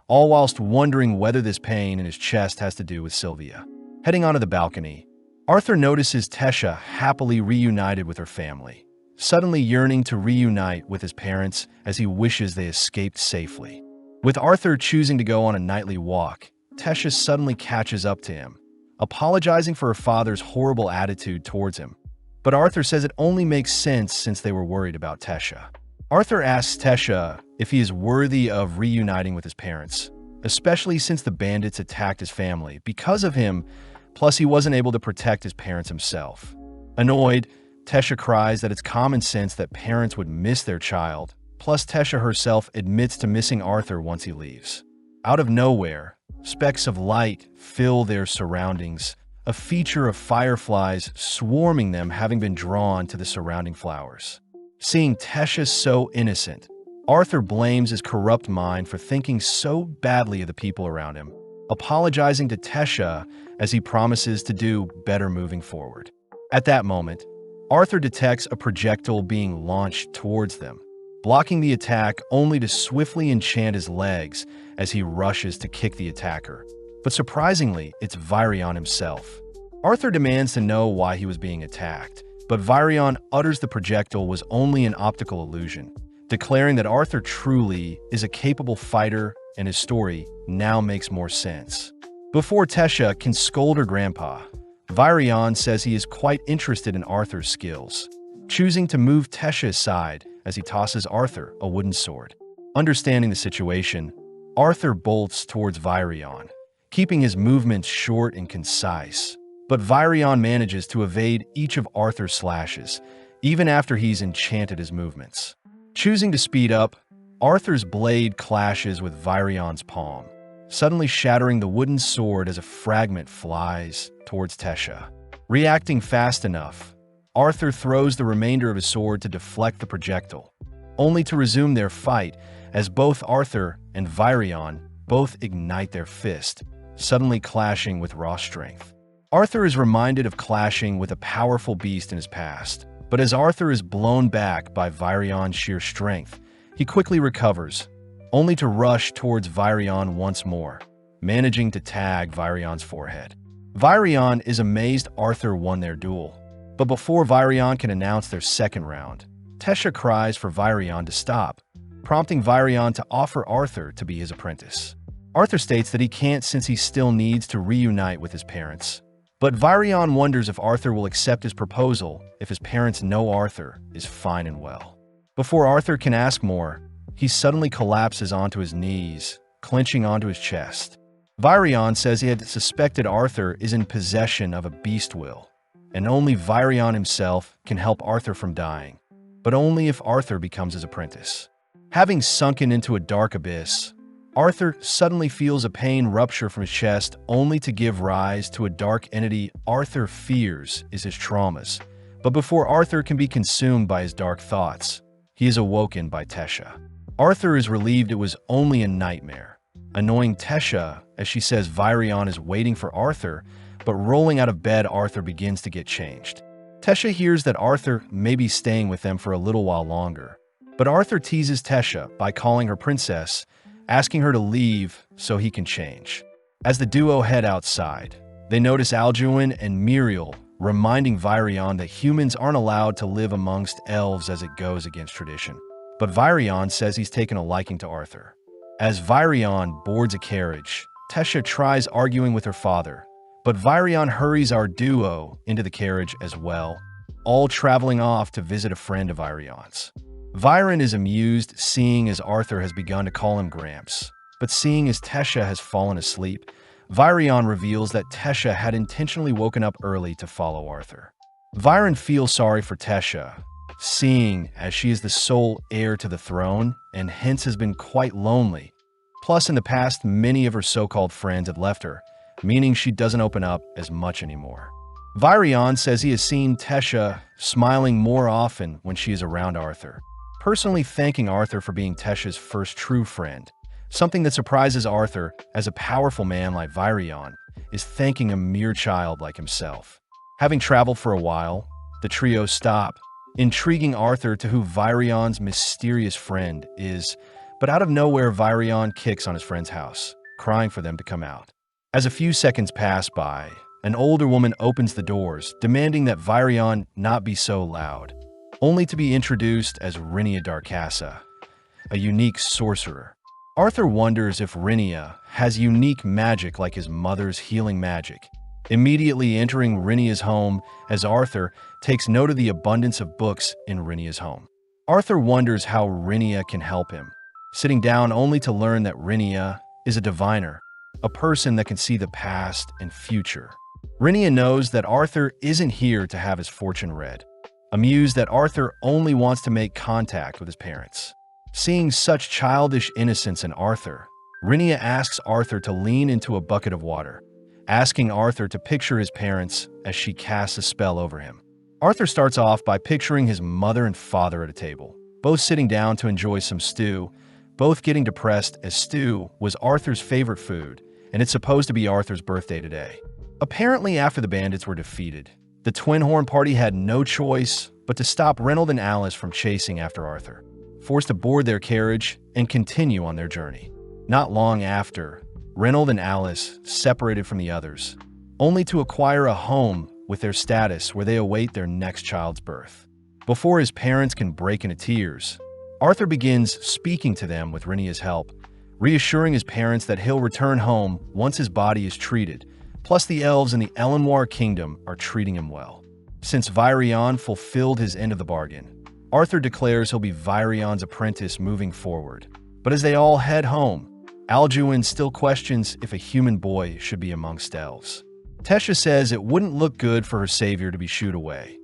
all whilst wondering whether this pain in his chest has to do with Sylvia. Heading onto the balcony, Arthur notices Tesha happily reunited with her family, suddenly yearning to reunite with his parents as he wishes they escaped safely. With Arthur choosing to go on a nightly walk, Tesha suddenly catches up to him, apologizing for her father's horrible attitude towards him. But Arthur says it only makes sense since they were worried about Tesha. Arthur asks Tesha if he is worthy of reuniting with his parents, especially since the bandits attacked his family because of him, plus he wasn't able to protect his parents himself. Annoyed, Tesha cries that it's common sense that parents would miss their child, plus Tesha herself admits to missing Arthur once he leaves. Out of nowhere, specks of light fill their surroundings, a feature of fireflies swarming them having been drawn to the surrounding flowers. Seeing Tesha so innocent, Arthur blames his corrupt mind for thinking so badly of the people around him, apologizing to Tesha as he promises to do better moving forward. At that moment, Arthur detects a projectile being launched towards them, blocking the attack only to swiftly enchant his legs as he rushes to kick the attacker. But surprisingly, it's Virion himself. Arthur demands to know why he was being attacked, but Virion utters the projectile was only an optical illusion, declaring that Arthur truly is a capable fighter and his story now makes more sense. Before Tesha can scold her grandpa, Virion says he is quite interested in Arthur's skills, choosing to move Tesha aside as he tosses Arthur a wooden sword. Understanding the situation, Arthur bolts towards Virion, keeping his movements short and concise. But Virion manages to evade each of Arthur's slashes, even after he's enchanted his movements. Choosing to speed up, Arthur's blade clashes with Virion's palm, suddenly shattering the wooden sword as a fragment flies towards Tesha. Reacting fast enough, Arthur throws the remainder of his sword to deflect the projectile, only to resume their fight as both Arthur and Virion both ignite their fist, suddenly clashing with raw strength. Arthur is reminded of clashing with a powerful beast in his past, but as Arthur is blown back by Virion's sheer strength, he quickly recovers, only to rush towards Virion once more, managing to tag Virion's forehead. Virion is amazed Arthur won their duel, but before Virion can announce their second round, Tesha cries for Virion to stop, prompting Virion to offer Arthur to be his apprentice. Arthur states that he can't since he still needs to reunite with his parents. But Virion wonders if Arthur will accept his proposal if his parents know Arthur is fine and well. Before Arthur can ask more, he suddenly collapses onto his knees, clenching onto his chest. Virion says he had suspected Arthur is in possession of a beast will, and only Virion himself can help Arthur from dying, but only if Arthur becomes his apprentice. Having sunken into a dark abyss, Arthur suddenly feels a pain rupture from his chest only to give rise to a dark entity Arthur fears is his traumas. But before Arthur can be consumed by his dark thoughts, he is awoken by Tesha. Arthur is relieved it was only a nightmare, annoying Tesha as she says Virion is waiting for Arthur, but rolling out of bed Arthur begins to get changed. Tesha hears that Arthur may be staying with them for a little while longer, but Arthur teases Tesha by calling her princess, asking her to leave so he can change. As the duo head outside, they notice Alduin and Muriel, reminding Virion that humans aren't allowed to live amongst elves as it goes against tradition. But Virion says he's taken a liking to Arthur. As Virion boards a carriage, Tesha tries arguing with her father, but Virion hurries our duo into the carriage as well, all traveling off to visit a friend of Virion's. Viren is amused seeing as Arthur has begun to call him Gramps, but seeing as Tesha has fallen asleep, Virion reveals that Tesha had intentionally woken up early to follow Arthur. Viren feels sorry for Tesha, seeing as she is the sole heir to the throne and hence has been quite lonely. Plus, in the past, many of her so-called friends had left her, meaning she doesn't open up as much anymore. Virion says he has seen Tesha smiling more often when she is around Arthur, personally thanking Arthur for being Tesha's first true friend. Something that surprises Arthur, as a powerful man like Virion is thanking a mere child like himself. Having traveled for a while, the trio stop, intriguing Arthur to who Virion's mysterious friend is, but out of nowhere Virion kicks on his friend's house, crying for them to come out. As a few seconds pass by, an older woman opens the doors, demanding that Virion not be so loud, only to be introduced as Renia Darkassa, a unique sorcerer. Arthur wonders if Renia has unique magic like his mother's healing magic, immediately entering Renia's home as Arthur takes note of the abundance of books in Renia's home. Arthur wonders how Renia can help him, sitting down only to learn that Renia is a diviner, a person that can see the past and future. Renia knows that Arthur isn't here to have his fortune read, amused that Arthur only wants to make contact with his parents. Seeing such childish innocence in Arthur, Renia asks Arthur to lean into a bucket of water, asking Arthur to picture his parents as she casts a spell over him. Arthur starts off by picturing his mother and father at a table, both sitting down to enjoy some stew, both getting depressed as stew was Arthur's favorite food, and it's supposed to be Arthur's birthday today. Apparently, after the bandits were defeated, the Twin Horn Party had no choice but to stop Reynold and Alice from chasing after Arthur, forced to board their carriage and continue on their journey. Not long after, Reynold and Alice separated from the others, only to acquire a home with their status where they await their next child's birth. Before his parents can break into tears, Arthur begins speaking to them with Renia's help, reassuring his parents that he'll return home once his body is treated, plus the elves in the Elenoir Kingdom are treating him well. Since Virion fulfilled his end of the bargain, Arthur declares he'll be Virion's apprentice moving forward. But as they all head home, Alduin still questions if a human boy should be amongst elves. Tesha says it wouldn't look good for her savior to be shooed away.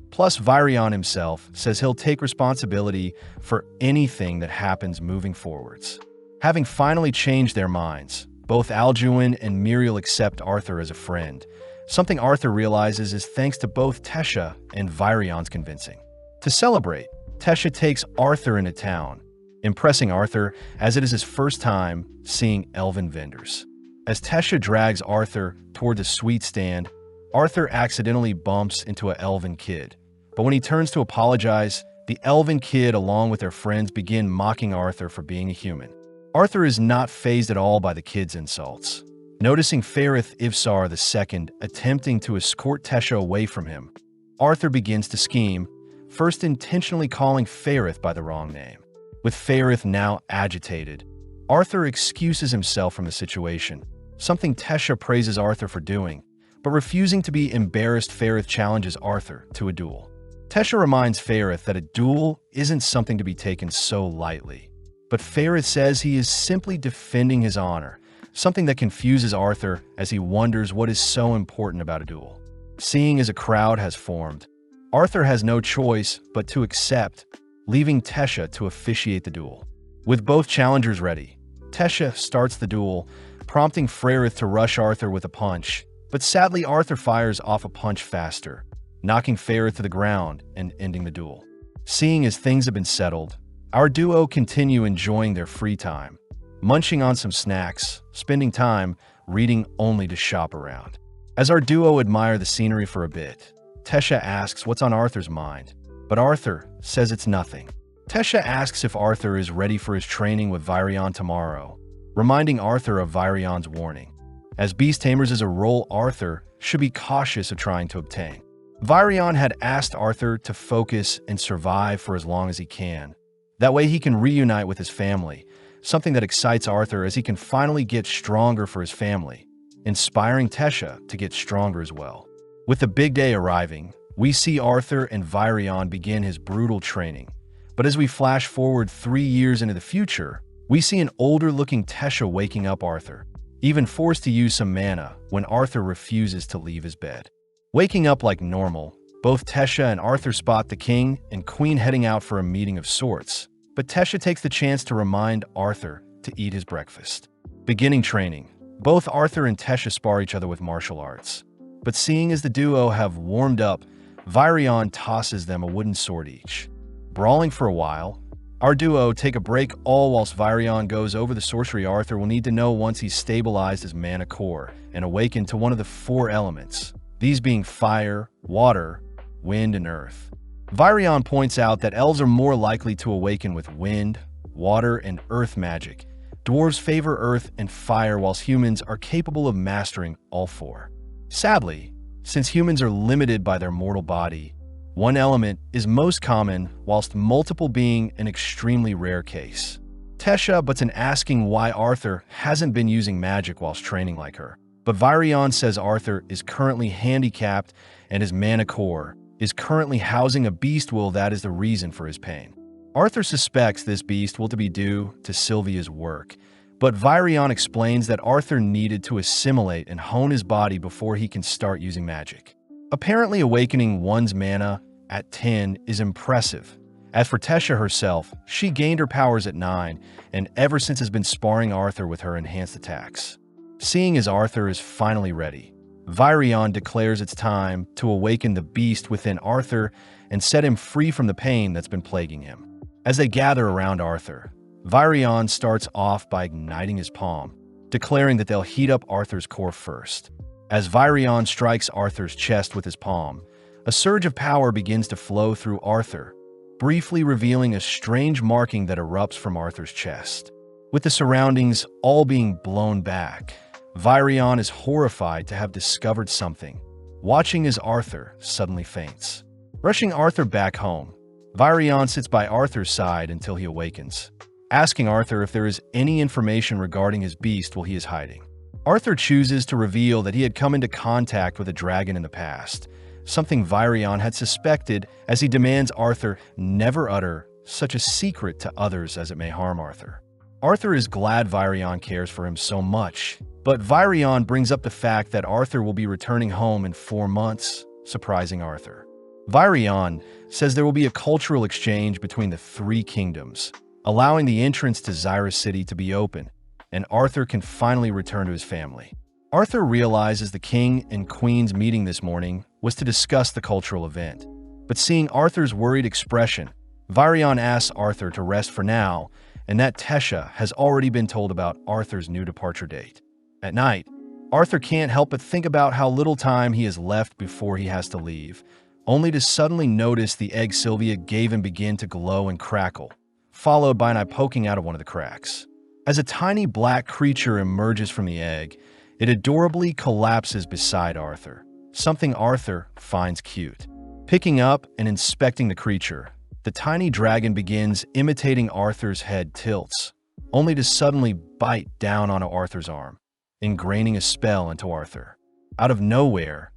Plus, Virion himself says he'll take responsibility for anything that happens moving forwards. Having finally changed their minds, both Alduin and Muriel accept Arthur as a friend, something Arthur realizes is thanks to both Tesha and Virion's convincing. To celebrate, Tesha takes Arthur into town, impressing Arthur as it is his first time seeing elven vendors. As Tesha drags Arthur toward the sweet stand, Arthur accidentally bumps into an elven kid. But when he turns to apologize, the elven kid along with their friends begin mocking Arthur for being a human. Arthur is not fazed at all by the kid's insults. Noticing Ferith Ivsar II attempting to escort Tesha away from him, Arthur begins to scheme, first intentionally calling Ferith by the wrong name. With Ferith now agitated, Arthur excuses himself from the situation, something Tesha praises Arthur for doing, but refusing to be embarrassed, Ferith challenges Arthur to a duel. Tesha reminds Ferith that a duel isn't something to be taken so lightly, but Ferith says he is simply defending his honor, something that confuses Arthur as he wonders what is so important about a duel. Seeing as a crowd has formed, Arthur has no choice but to accept, leaving Tesha to officiate the duel. With both challengers ready, Tesha starts the duel, prompting Ferith to rush Arthur with a punch, but sadly Arthur fires off a punch faster, knocking Ferith to the ground and ending the duel. Seeing as things have been settled, our duo continue enjoying their free time, munching on some snacks, spending time reading only to shop around. As our duo admire the scenery for a bit, Tesha asks what's on Arthur's mind, but Arthur says it's nothing. Tesha asks if Arthur is ready for his training with Virion tomorrow, reminding Arthur of Virion's warning. As Beast Tamers is a role Arthur should be cautious of trying to obtain. Virion had asked Arthur to focus and survive for as long as he can. That way he can reunite with his family, something that excites Arthur as he can finally get stronger for his family, inspiring Tesha to get stronger as well. With the big day arriving, we see Arthur and Virion begin his brutal training. But as we flash forward 3 years into the future, we see an older-looking Tesha waking up Arthur, even forced to use some mana when Arthur refuses to leave his bed. Waking up like normal, Both Tesha and Arthur spot the king and queen heading out for a meeting of sorts, but Tesha takes the chance to remind Arthur to eat his breakfast. Beginning training, both Arthur and Tesha spar each other with martial arts. But seeing as the duo have warmed up, Virion tosses them a wooden sword each. Brawling for a while, our duo take a break all whilst Virion goes over the sorcery Arthur will need to know once he's stabilized his mana core and awakened to one of the 4 elements, these being fire, water, wind, and earth. Virion points out that elves are more likely to awaken with wind, water, and earth magic. Dwarves favor earth and fire whilst humans are capable of mastering all 4. Sadly, since humans are limited by their mortal body, one element is most common whilst multiple being an extremely rare case. Tesha butts in asking why Arthur hasn't been using magic whilst training like her, but Virion says Arthur is currently handicapped and his mana core is currently housing a beast will that is the reason for his pain. Arthur suspects this beast will to be due to Sylvia's work, but Virion explains that Arthur needed to assimilate and hone his body before he can start using magic. Apparently awakening one's mana at 10 is impressive. As for Tesha herself, she gained her powers at 9 and ever since has been sparring Arthur with her enhanced attacks. Seeing as Arthur is finally ready, Virion declares it's time to awaken the beast within Arthur and set him free from the pain that's been plaguing him. As they gather around Arthur, Virion starts off by igniting his palm, declaring that they'll heat up Arthur's core first. As Virion strikes Arthur's chest with his palm, a surge of power begins to flow through Arthur, briefly revealing a strange marking that erupts from Arthur's chest. With the surroundings all being blown back, Virion is horrified to have discovered something, watching as Arthur suddenly faints. Rushing Arthur back home, Virion sits by Arthur's side until he awakens, asking Arthur if there is any information regarding his beast while he is hiding. Arthur chooses to reveal that he had come into contact with a dragon in the past, something Virion had suspected, as he demands Arthur never utter such a secret to others as it may harm Arthur. Arthur is glad Virion cares for him so much, but Virion brings up the fact that Arthur will be returning home in 4 months, surprising Arthur. Virion says there will be a cultural exchange between the 3 kingdoms, allowing the entrance to Xyrus City to be open, and Arthur can finally return to his family. Arthur realizes the king and queen's meeting this morning was to discuss the cultural event, but seeing Arthur's worried expression, Virion asks Arthur to rest for now and that Tesha has already been told about Arthur's new departure date. At night, Arthur can't help but think about how little time he has left before he has to leave, only to suddenly notice the egg Sylvia gave him begin to glow and crackle, followed by an eye poking out of one of the cracks. As a tiny black creature emerges from the egg, it adorably collapses beside Arthur, something Arthur finds cute. Picking up and inspecting the creature, the tiny dragon begins imitating Arthur's head tilts, only to suddenly bite down onto Arthur's arm, ingraining a spell into Arthur. Out of nowhere,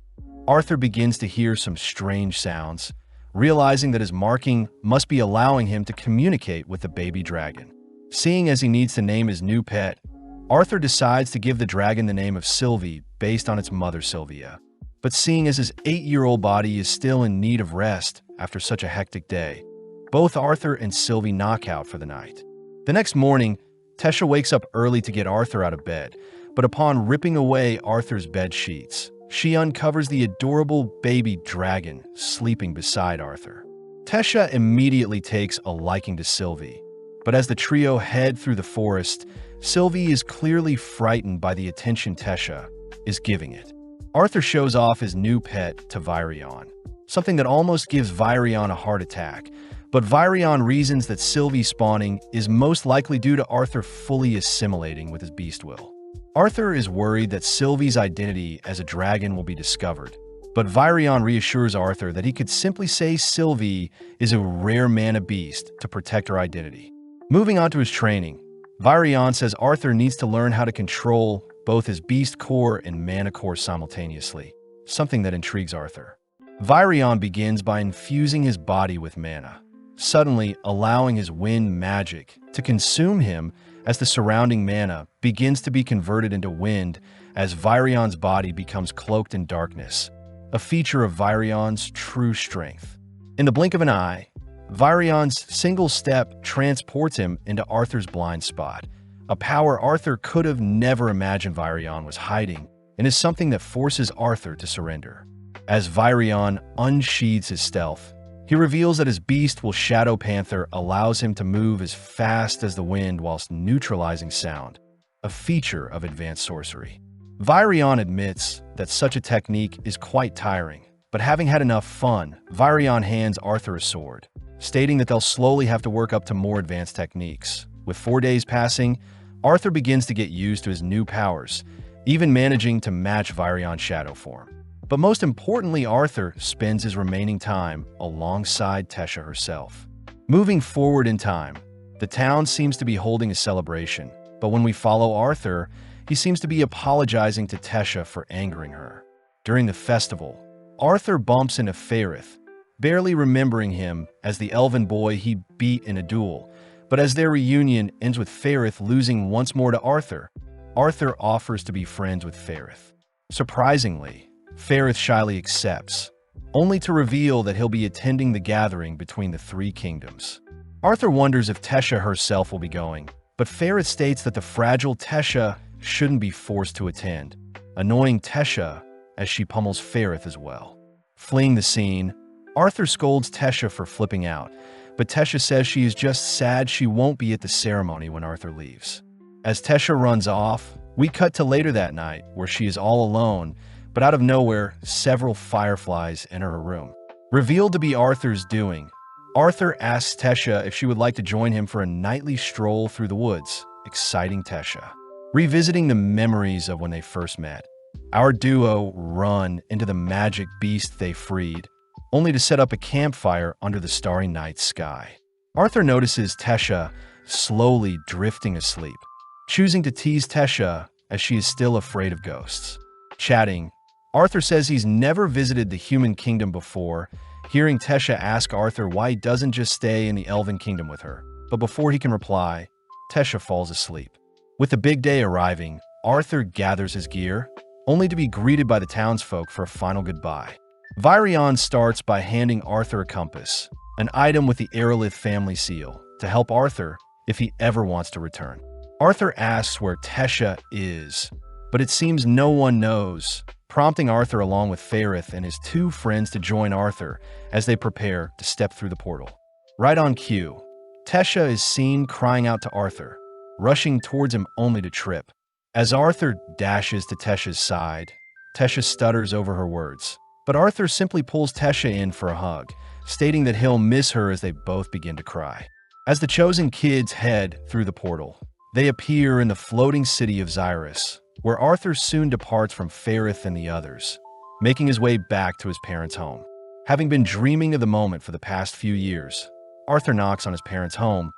Arthur begins to hear some strange sounds, realizing that his marking must be allowing him to communicate with the baby dragon. Seeing as he needs to name his new pet, Arthur decides to give the dragon the name of Sylvie based on its mother Sylvia. But seeing as his 8-year-old body is still in need of rest after such a hectic day, both Arthur and Sylvie knock out for the night. The next morning, Tesha wakes up early to get Arthur out of bed, but upon ripping away Arthur's bed sheets, she uncovers the adorable baby dragon sleeping beside Arthur. Tesha immediately takes a liking to Sylvie, but as the trio head through the forest, Sylvie is clearly frightened by the attention Tesha is giving it. Arthur shows off his new pet to Virion, something that almost gives Virion a heart attack, but Virion reasons that Sylvie spawning is most likely due to Arthur fully assimilating with his beast will. Arthur is worried that Sylvie's identity as a dragon will be discovered, but Virion reassures Arthur that he could simply say Sylvie is a rare mana beast to protect her identity. Moving on to his training, Virion says Arthur needs to learn how to control both his beast core and mana core simultaneously, something that intrigues Arthur. Virion begins by infusing his body with mana, suddenly allowing his wind magic to consume him as the surrounding mana begins to be converted into wind as Virion's body becomes cloaked in darkness. a feature of Virion's true strength. In the blink of an eye, Virion's single step transports him into Arthur's blind spot, a power Arthur could have never imagined Virion was hiding, and is something that forces Arthur to surrender. As Virion unsheathes his stealth, he reveals that his beast will Shadow Panther allows him to move as fast as the wind whilst neutralizing sound, a feature of advanced sorcery. Virion admits that such a technique is quite tiring, but having had enough fun, Virion hands Arthur a sword, stating that they'll slowly have to work up to more advanced techniques. With 4 days passing, Arthur begins to get used to his new powers, even managing to match Virion's shadow form. But most importantly, Arthur spends his remaining time alongside Tesha herself. Moving forward in time, the town seems to be holding a celebration, but when we follow Arthur, he seems to be apologizing to Tesha for angering her. During the festival, Arthur bumps into Faerith, barely remembering him as the elven boy he beat in a duel, but as their reunion ends with Faerith losing once more to Arthur, Arthur offers to be friends with Faerith. Surprisingly, Faerith shyly accepts, only to reveal that he'll be attending the gathering between the three kingdoms. Arthur wonders if Tesha herself will be going, but Faerith states that the fragile Tesha shouldn't be forced to attend, annoying Tesha as she pummels Faerith as well. Fleeing the scene, Arthur scolds Tesha for flipping out, but Tesha says she is just sad she won't be at the ceremony when Arthur leaves. As Tesha runs off, we cut to later that night, where she is all alone, but out of nowhere, several fireflies enter her room. Revealed to be Arthur's doing, Arthur asks Tesha if she would like to join him for a nightly stroll through the woods, exciting Tesha. Revisiting the memories of when they first met, our duo run into the magic beast they freed, only to set up a campfire under the starry night sky. Arthur notices Tesha slowly drifting asleep, choosing to tease Tesha as she is still afraid of ghosts. Chatting, Arthur says he's never visited the human kingdom before, hearing Tesha ask Arthur why he doesn't just stay in the elven kingdom with her. But before he can reply, Tesha falls asleep. With the big day arriving, Arthur gathers his gear, only to be greeted by the townsfolk for a final goodbye. Virion starts by handing Arthur a compass, an item with the Aerolith family seal, to help Arthur if he ever wants to return. Arthur asks where Tesha is, but it seems no one knows, prompting Arthur along with Faerith and his two friends to join Arthur as they prepare to step through the portal. Right on cue, Tesha is seen crying out to Arthur, rushing towards him only to trip. As Arthur dashes to Tesha's side, Tesha stutters over her words, but Arthur simply pulls Tesha in for a hug, stating that he'll miss her as they both begin to cry. As the chosen kids head through the portal, they appear in the floating city of Xyrus, where Arthur soon departs from Faerith and the others, making his way back to his parents' home. Having been dreaming of the moment for the past few years, Arthur knocks on his parents' home,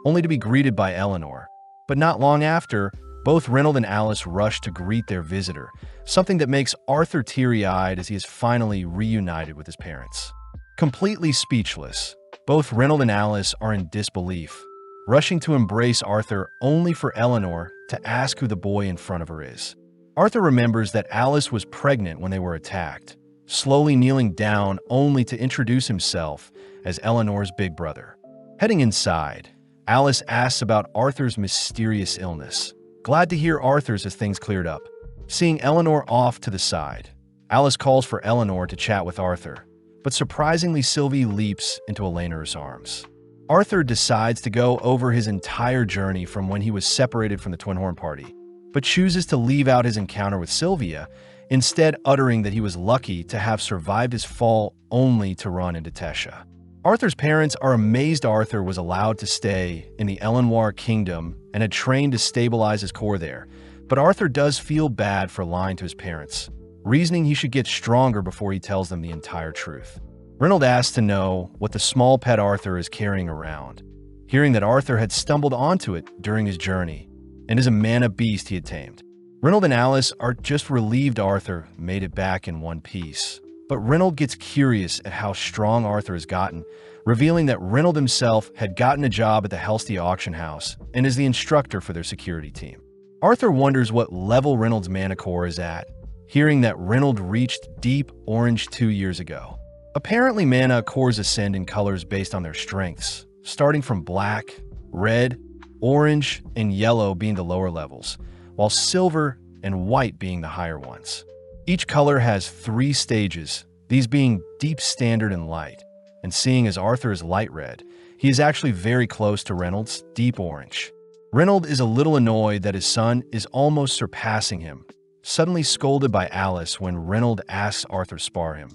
only to be greeted by Eleanor. But not long after, both Reynold and Alice rush to greet their visitor, something that makes Arthur teary-eyed as he is finally reunited with his parents. Completely speechless, both Reynold and Alice are in disbelief, rushing to embrace Arthur only for Eleanor to ask who the boy in front of her is. Arthur remembers that Alice was pregnant when they were attacked, slowly kneeling down only to introduce himself as Eleanor's big brother. Heading inside, Alice asks about Arthur's mysterious illness, glad to hear Arthur's as things cleared up. Seeing Eleanor off to the side, Alice calls for Eleanor to chat with Arthur, but surprisingly Sylvie leaps into Eleanor's arms. Arthur decides to go over his entire journey from when he was separated from the Twin Horn Party, but chooses to leave out his encounter with Sylvia, instead uttering that he was lucky to have survived his fall only to run into Tesha. Arthur's parents are amazed Arthur was allowed to stay in the Elenoir Kingdom and had trained to stabilize his core there, but Arthur does feel bad for lying to his parents, reasoning he should get stronger before he tells them the entire truth. Reynold asks to know what the small pet Arthur is carrying around, hearing that Arthur had stumbled onto it during his journey and is a mana beast he had tamed. Reynold and Alice are just relieved Arthur made it back in one piece, but Reynold gets curious at how strong Arthur has gotten, revealing that Reynold himself had gotten a job at the Helsty auction house and is the instructor for their security team. Arthur wonders what level Reynold's mana core is at, hearing that Reynold reached deep orange 2 years ago. Apparently, mana cores ascend in colors based on their strengths, starting from black, red, orange, and yellow being the lower levels, while silver and white being the higher ones. Each color has 3 stages, these being deep, standard, and light. And seeing as Arthur is light red, he is actually very close to Reynold's deep orange. Reynold is a little annoyed that his son is almost surpassing him, suddenly scolded by Alice when Reynold asks Arthur to spar him.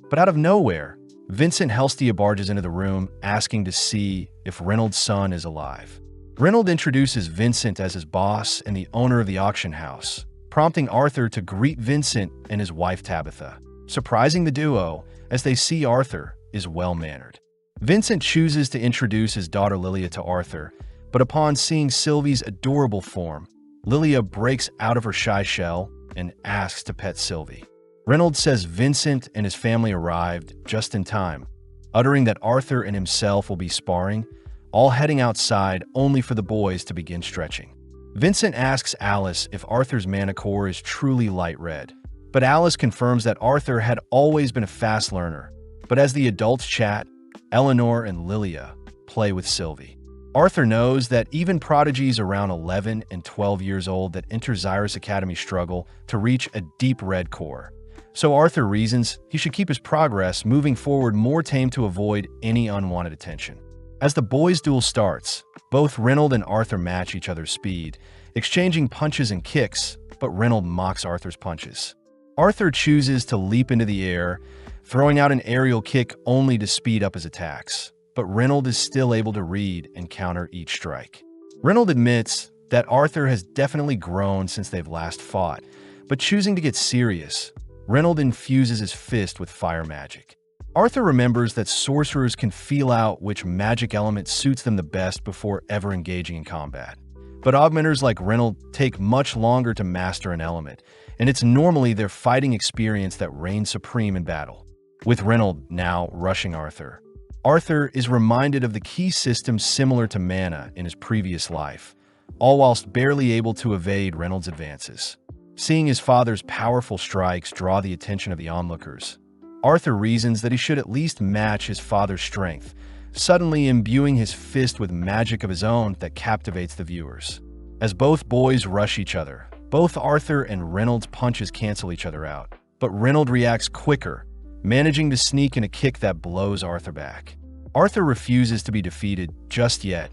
But out of nowhere, Vincent Helstia barges into the room asking to see if Reynold's son is alive. Reynold introduces Vincent as his boss and the owner of the auction house, prompting Arthur to greet Vincent and his wife Tabitha, surprising the duo as they see Arthur is well-mannered. Vincent chooses to introduce his daughter Lilia to Arthur, but upon seeing Sylvie's adorable form, Lilia breaks out of her shy shell and asks to pet Sylvie. Reynold says Vincent and his family arrived just in time, uttering that Arthur and himself will be sparring, all heading outside only for the boys to begin stretching. Vincent asks Alice if Arthur's mana core is truly light red, but Alice confirms that Arthur had always been a fast learner. But as the adults chat, Eleanor and Lilia play with Sylvie. Arthur knows that even prodigies around 11 and 12 years old that enter Xyrus Academy struggle to reach a deep red core. So Arthur reasons he should keep his progress moving forward more tame to avoid any unwanted attention. As the boys' duel starts, both Reynold and Arthur match each other's speed, exchanging punches and kicks, but Reynold mocks Arthur's punches. Arthur chooses to leap into the air, throwing out an aerial kick only to speed up his attacks, but Reynold is still able to read and counter each strike. Reynold admits that Arthur has definitely grown since they've last fought, but choosing to get serious, Reynold infuses his fist with fire magic. Arthur remembers that sorcerers can feel out which magic element suits them the best before ever engaging in combat. But augmenters like Reynold take much longer to master an element, and it's normally their fighting experience that reigns supreme in battle. With Reynold now rushing Arthur, Arthur is reminded of the key systems similar to mana in his previous life, all whilst barely able to evade Reynold's advances. Seeing his father's powerful strikes draw the attention of the onlookers, Arthur reasons that he should at least match his father's strength, suddenly imbuing his fist with magic of his own that captivates the viewers. As both boys rush each other, both Arthur and Reynold's punches cancel each other out, but Reynold reacts quicker, managing to sneak in a kick that blows Arthur back. Arthur refuses to be defeated just yet,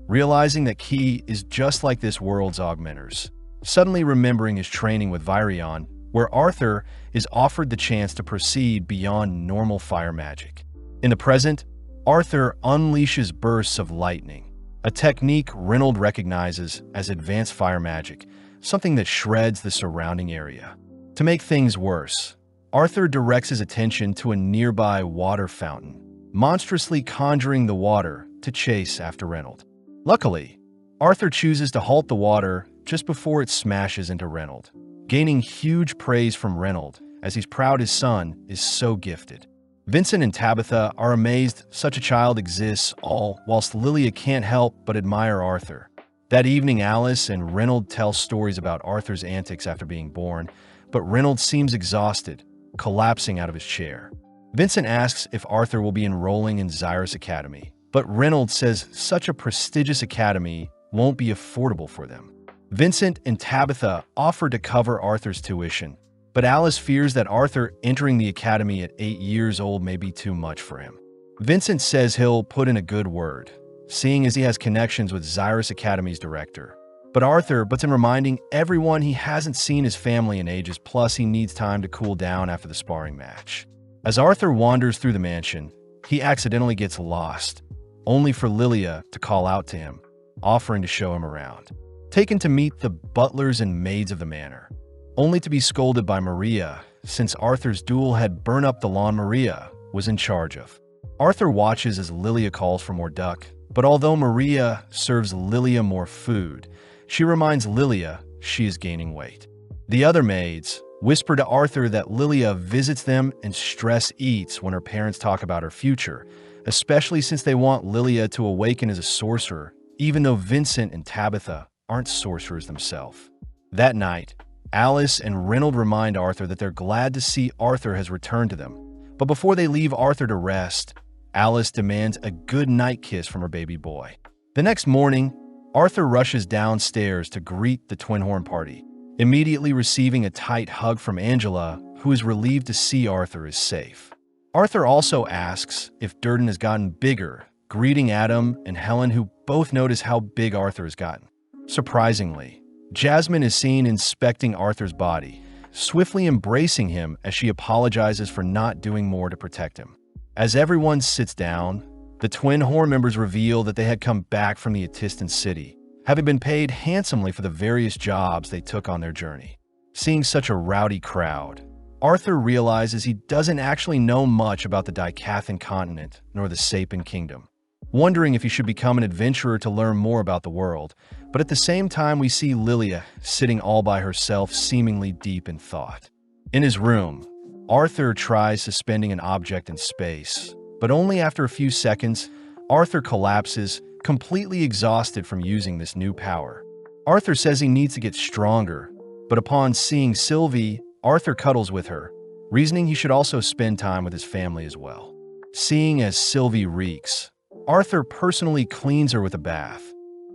realizing that Ki is just like this world's augmenters, suddenly remembering his training with Virion, where Arthur is offered the chance to proceed beyond normal fire magic. In the present, Arthur unleashes bursts of lightning, a technique Reynold recognizes as advanced fire magic, something that shreds the surrounding area. To make things worse, Arthur directs his attention to a nearby water fountain, monstrously conjuring the water to chase after Reynold. Luckily, Arthur chooses to halt the water just before it smashes into Reynold, gaining huge praise from Reynold as he's proud his son is so gifted. Vincent and Tabitha are amazed such a child exists, all whilst Lilia can't help but admire Arthur. That evening, Alice and Reynold tell stories about Arthur's antics after being born, but Reynold seems exhausted, collapsing out of his chair. Vincent asks if Arthur will be enrolling in Xyrus Academy, but Reynold says such a prestigious academy won't be affordable for them. Vincent and Tabitha offer to cover Arthur's tuition, but Alice fears that Arthur entering the academy at 8 years old may be too much for him. Vincent says he'll put in a good word, seeing as he has connections with Xyrus Academy's director. But Arthur butts in reminding everyone he hasn't seen his family in ages, plus he needs time to cool down after the sparring match. As Arthur wanders through the mansion, he accidentally gets lost, only for Lilia to call out to him, offering to show him around. Taken to meet the butlers and maids of the manor, only to be scolded by Maria, since Arthur's duel had burned up the lawn Maria was in charge of. Arthur watches as Lilia calls for more duck, but although Maria serves Lilia more food, she reminds Lilia she is gaining weight. The other maids whisper to Arthur that Lilia visits them and stress eats when her parents talk about her future, especially since they want Lilia to awaken as a sorcerer, even though Vincent and Tabitha aren't sorcerers themselves. That night, Alice and Reynold remind Arthur that they're glad to see Arthur has returned to them. But before they leave Arthur to rest, Alice demands a good night kiss from her baby boy. The next morning, Arthur rushes downstairs to greet the Twin Horn party, immediately receiving a tight hug from Angela, who is relieved to see Arthur is safe. Arthur also asks if Durden has gotten bigger, greeting Adam and Helen, who both notice how big Arthur has gotten. Surprisingly, Jasmine is seen inspecting Arthur's body, swiftly embracing him as she apologizes for not doing more to protect him. As everyone sits down, the Twin Horn members reveal that they had come back from the Atistan city, having been paid handsomely for the various jobs they took on their journey. Seeing such a rowdy crowd, Arthur realizes he doesn't actually know much about the Dicathan continent nor the Sapin kingdom, wondering if he should become an adventurer to learn more about the world. But at the same time, we see Lilia sitting all by herself, seemingly deep in thought. In his room, Arthur tries suspending an object in space, but only after a few seconds, Arthur collapses, completely exhausted from using this new power. Arthur says he needs to get stronger, but upon seeing Sylvie, Arthur cuddles with her, reasoning he should also spend time with his family as well. Seeing as Sylvie reeks, Arthur personally cleans her with a bath,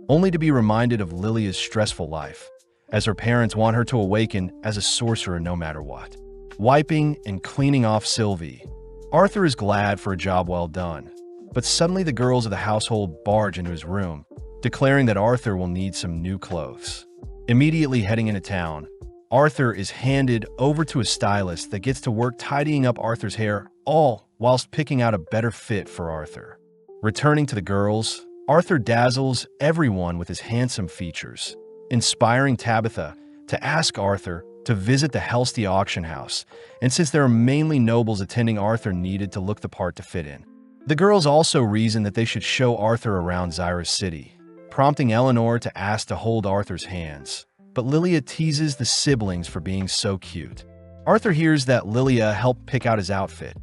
only to be reminded of Lilia's stressful life, as her parents want her to awaken as a sorcerer no matter what. Wiping and cleaning off Sylvie, Arthur is glad for a job well done, but suddenly the girls of the household barge into his room, declaring that Arthur will need some new clothes. Immediately heading into town, Arthur is handed over to a stylist that gets to work tidying up Arthur's hair, all whilst picking out a better fit for Arthur. Returning to the girls, Arthur dazzles everyone with his handsome features, inspiring Tabitha to ask Arthur to visit the Helsty auction house, and since there are mainly nobles attending, Arthur needed to look the part to fit in. The girls also reason that they should show Arthur around Xyrus City, prompting Eleanor to ask to hold Arthur's hands. But Lilia teases the siblings for being so cute. Arthur hears that Lilia helped pick out his outfit,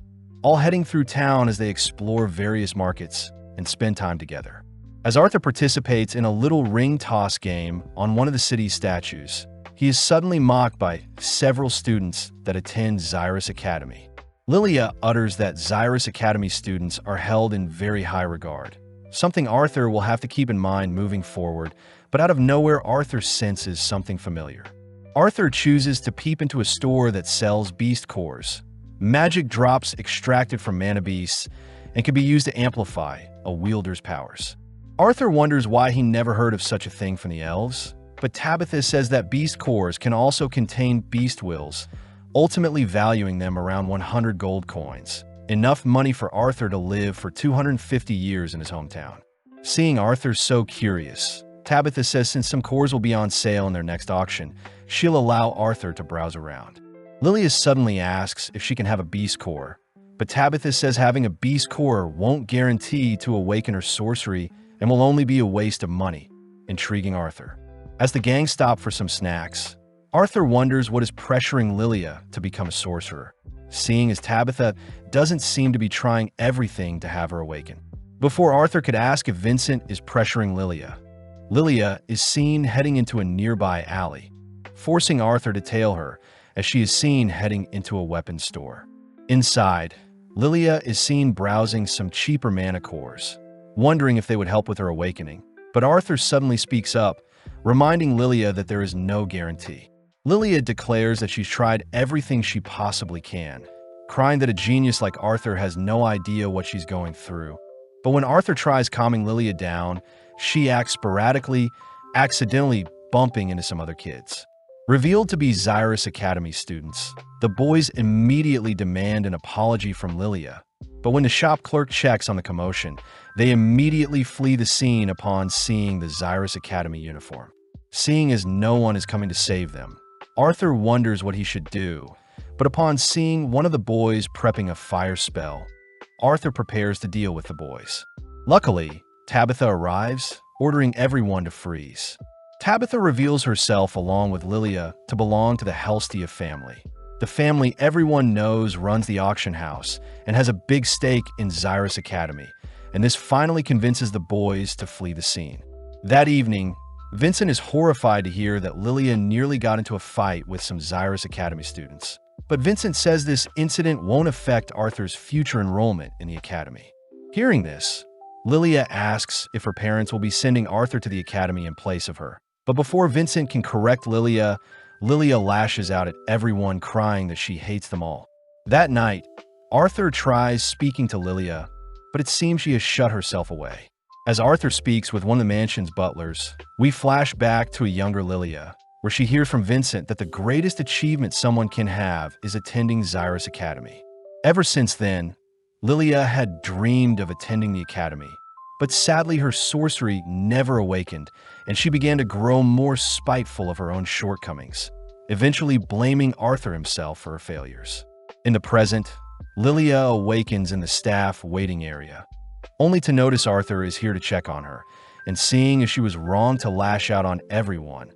all heading through town as they explore various markets and spend time together. As Arthur participates in a little ring toss game on one of the city's statues, he is suddenly mocked by several students that attend Xyrus Academy. Lilia utters that Xyrus Academy students are held in very high regard, something Arthur will have to keep in mind moving forward, but out of nowhere Arthur senses something familiar. Arthur chooses to peep into a store that sells beast cores, magic drops extracted from mana beasts, and can be used to amplify a wielder's powers. Arthur wonders why he never heard of such a thing from the elves, but Tabitha says that beast cores can also contain beast wills, ultimately valuing them around 100 gold coins, enough money for Arthur to live for 250 years in his hometown. Seeing Arthur so curious, Tabitha says since some cores will be on sale in their next auction, she'll allow Arthur to browse around. Lilia suddenly asks if she can have a beast core, but Tabitha says having a beast core won't guarantee to awaken her sorcery and will only be a waste of money, intriguing Arthur. As the gang stop for some snacks, Arthur wonders what is pressuring Lilia to become a sorcerer, seeing as Tabitha doesn't seem to be trying everything to have her awaken. Before Arthur could ask if Vincent is pressuring Lilia, Lilia is seen heading into a nearby alley, forcing Arthur to tail her as she is seen heading into a weapons store. Inside, Lilia is seen browsing some cheaper mana cores, wondering if they would help with her awakening, but Arthur suddenly speaks up, reminding Lilia that there is no guarantee. Lilia declares that she's tried everything she possibly can, crying that a genius like Arthur has no idea what she's going through. But when Arthur tries calming Lilia down, she acts sporadically, accidentally bumping into some other kids. Revealed to be Xyrus Academy students, the boys immediately demand an apology from Lilia. But when the shop clerk checks on the commotion, they immediately flee the scene upon seeing the Xyrus Academy uniform. Seeing as no one is coming to save them, Arthur wonders what he should do, but upon seeing one of the boys prepping a fire spell, Arthur prepares to deal with the boys. Luckily, Tabitha arrives, ordering everyone to freeze. Tabitha reveals herself along with Lilia to belong to the Helstia family. The family everyone knows runs the auction house and has a big stake in Xyrus Academy, and this finally convinces the boys to flee the scene. That evening, Vincent is horrified to hear that Lilia nearly got into a fight with some Xyrus Academy students. But Vincent says this incident won't affect Arthur's future enrollment in the academy. Hearing this, Lilia asks if her parents will be sending Arthur to the academy in place of her. But before Vincent can correct Lilia, Lilia lashes out at everyone, crying that she hates them all. That night, Arthur tries speaking to Lilia, but it seems she has shut herself away. As Arthur speaks with one of the mansion's butlers, we flash back to a younger Lilia, where she hears from Vincent that the greatest achievement someone can have is attending Xyrus Academy. Ever since then, Lilia had dreamed of attending the academy, but sadly her sorcery never awakened, and she began to grow more spiteful of her own shortcomings, eventually blaming Arthur himself for her failures. In the present, Lilia awakens in the staff waiting area, only to notice Arthur is here to check on her, and seeing as she was wrong to lash out on everyone,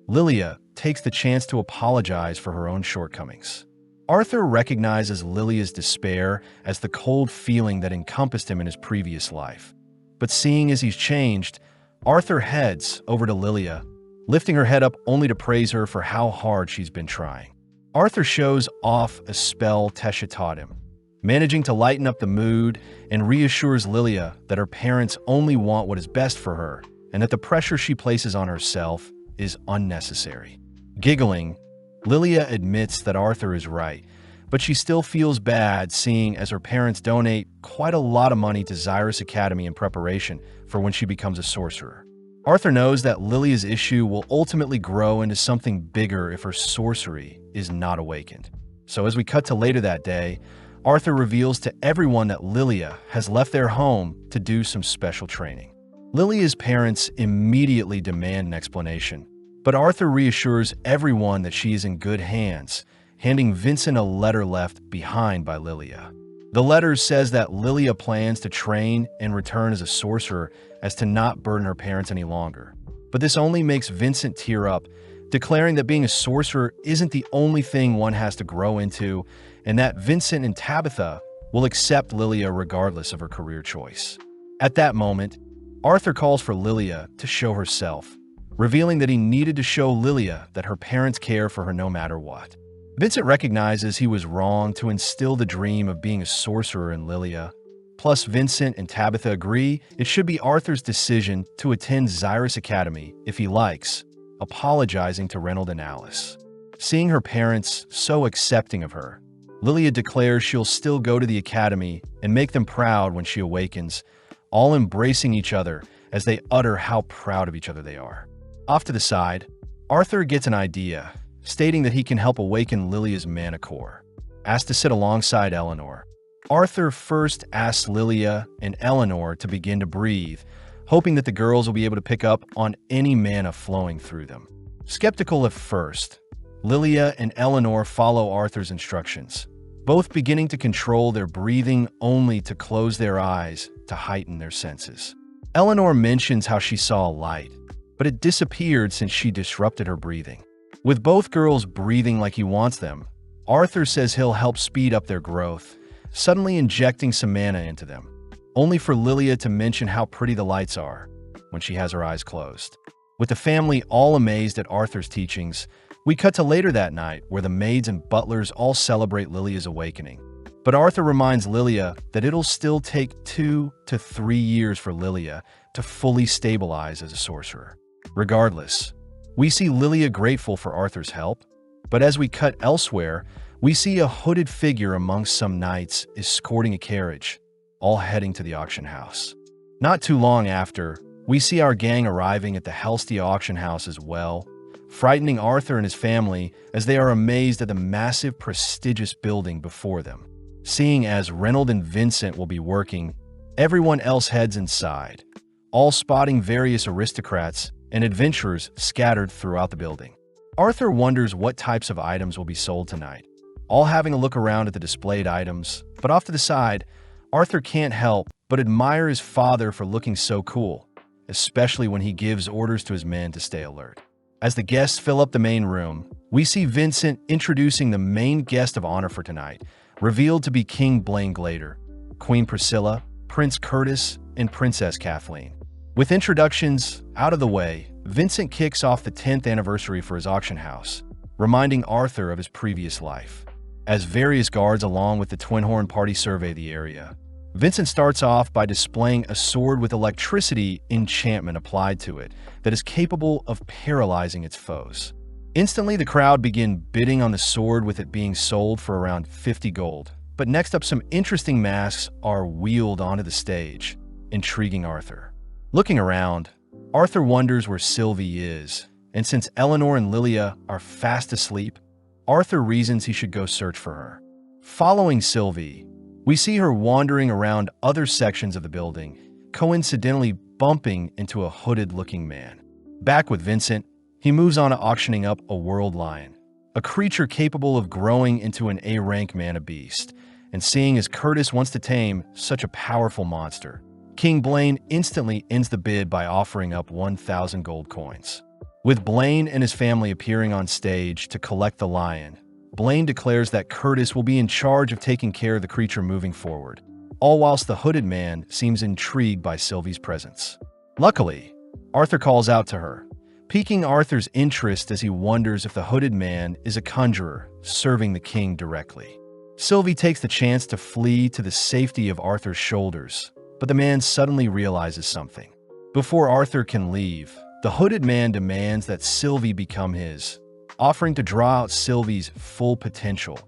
Lilia takes the chance to apologize for her own shortcomings. Arthur recognizes Lilia's despair as the cold feeling that encompassed him in his previous life. But seeing as he's changed, Arthur heads over to Lilia, lifting her head up only to praise her for how hard she's been trying. Arthur shows off a spell Tesha taught him, managing to lighten up the mood, and reassures Lilia that her parents only want what is best for her and that the pressure she places on herself is unnecessary. Giggling, Lilia admits that Arthur is right, but she still feels bad seeing as her parents donate quite a lot of money to Xyrus Academy in preparation for when she becomes a sorcerer. Arthur knows that Lilia's issue will ultimately grow into something bigger if her sorcery is not awakened. So as we cut to later that day, Arthur reveals to everyone that Lilia has left their home to do some special training. Lilia's parents immediately demand an explanation, but Arthur reassures everyone that she is in good hands, handing Vincent a letter left behind by Lilia. The letter says that Lilia plans to train and return as a sorcerer as to not burden her parents any longer. But this only makes Vincent tear up, declaring that being a sorcerer isn't the only thing one has to grow into, and that Vincent and Tabitha will accept Lilia regardless of her career choice. At that moment, Arthur calls for Lilia to show herself, revealing that he needed to show Lilia that her parents care for her no matter what. Vincent recognizes he was wrong to instill the dream of being a sorcerer in Lilia. Plus, Vincent and Tabitha agree it should be Arthur's decision to attend Xyrus Academy if he likes, apologizing to Reynold and Alice. Seeing her parents so accepting of her, Lilia declares she'll still go to the academy and make them proud when she awakens, all embracing each other as they utter how proud of each other they are. Off to the side, Arthur gets an idea, stating that he can help awaken Lilia's mana core. Asked to sit alongside Eleanor, Arthur first asks Lilia and Eleanor to begin to breathe, hoping that the girls will be able to pick up on any mana flowing through them. Skeptical at first, Lilia and Eleanor follow Arthur's instructions, both beginning to control their breathing only to close their eyes to heighten their senses. Eleanor mentions how she saw a light, but it disappeared since she disrupted her breathing. With both girls breathing like he wants them, Arthur says he'll help speed up their growth, suddenly injecting some mana into them, only for Lilia to mention how pretty the lights are when she has her eyes closed. With the family all amazed at Arthur's teachings, we cut to later that night where the maids and butlers all celebrate Lilia's awakening. But Arthur reminds Lilia that it'll still take 2 to 3 years for Lilia to fully stabilize as a sorcerer. Regardless, we see Lilia grateful for Arthur's help, but as we cut elsewhere, we see a hooded figure amongst some knights escorting a carriage, all heading to the auction house. Not too long after, we see our gang arriving at the Helstia auction house as well, frightening Arthur and his family as they are amazed at the massive, prestigious building before them. Seeing as Reynold and Vincent will be working, everyone else heads inside, all spotting various aristocrats and adventurers scattered throughout the building. Arthur wonders what types of items will be sold tonight, all having a look around at the displayed items, but off to the side, Arthur can't help but admire his father for looking so cool, especially when he gives orders to his men to stay alert. As the guests fill up the main room, we see Vincent introducing the main guest of honor for tonight, revealed to be King Blaine Glader, Queen Priscilla, Prince Curtis, and Princess Kathleen. With introductions out of the way, Vincent kicks off the 10th anniversary for his auction house, reminding Arthur of his previous life. As various guards along with the Twin Horn party survey the area, Vincent starts off by displaying a sword with electricity enchantment applied to it that is capable of paralyzing its foes. Instantly, the crowd begin bidding on the sword, with it being sold for around 50 gold. But next up, some interesting masks are wheeled onto the stage, intriguing Arthur. Looking around, Arthur wonders where Sylvie is, and since Eleanor and Lilia are fast asleep, Arthur reasons he should go search for her. Following Sylvie, we see her wandering around other sections of the building, coincidentally bumping into a hooded-looking man. Back with Vincent, he moves on to auctioning up a world lion, a creature capable of growing into an A-rank mana beast, and seeing as Curtis wants to tame such a powerful monster, King Blaine instantly ends the bid by offering up 1,000 gold coins. With Blaine and his family appearing on stage to collect the lion, Blaine declares that Curtis will be in charge of taking care of the creature moving forward, all whilst the hooded man seems intrigued by Sylvie's presence. Luckily, Arthur calls out to her, piquing Arthur's interest as he wonders if the hooded man is a conjurer serving the king directly. Sylvie takes the chance to flee to the safety of Arthur's shoulders, but the man suddenly realizes something. Before Arthur can leave, the hooded man demands that Sylvie become his, offering to draw out Sylvie's full potential.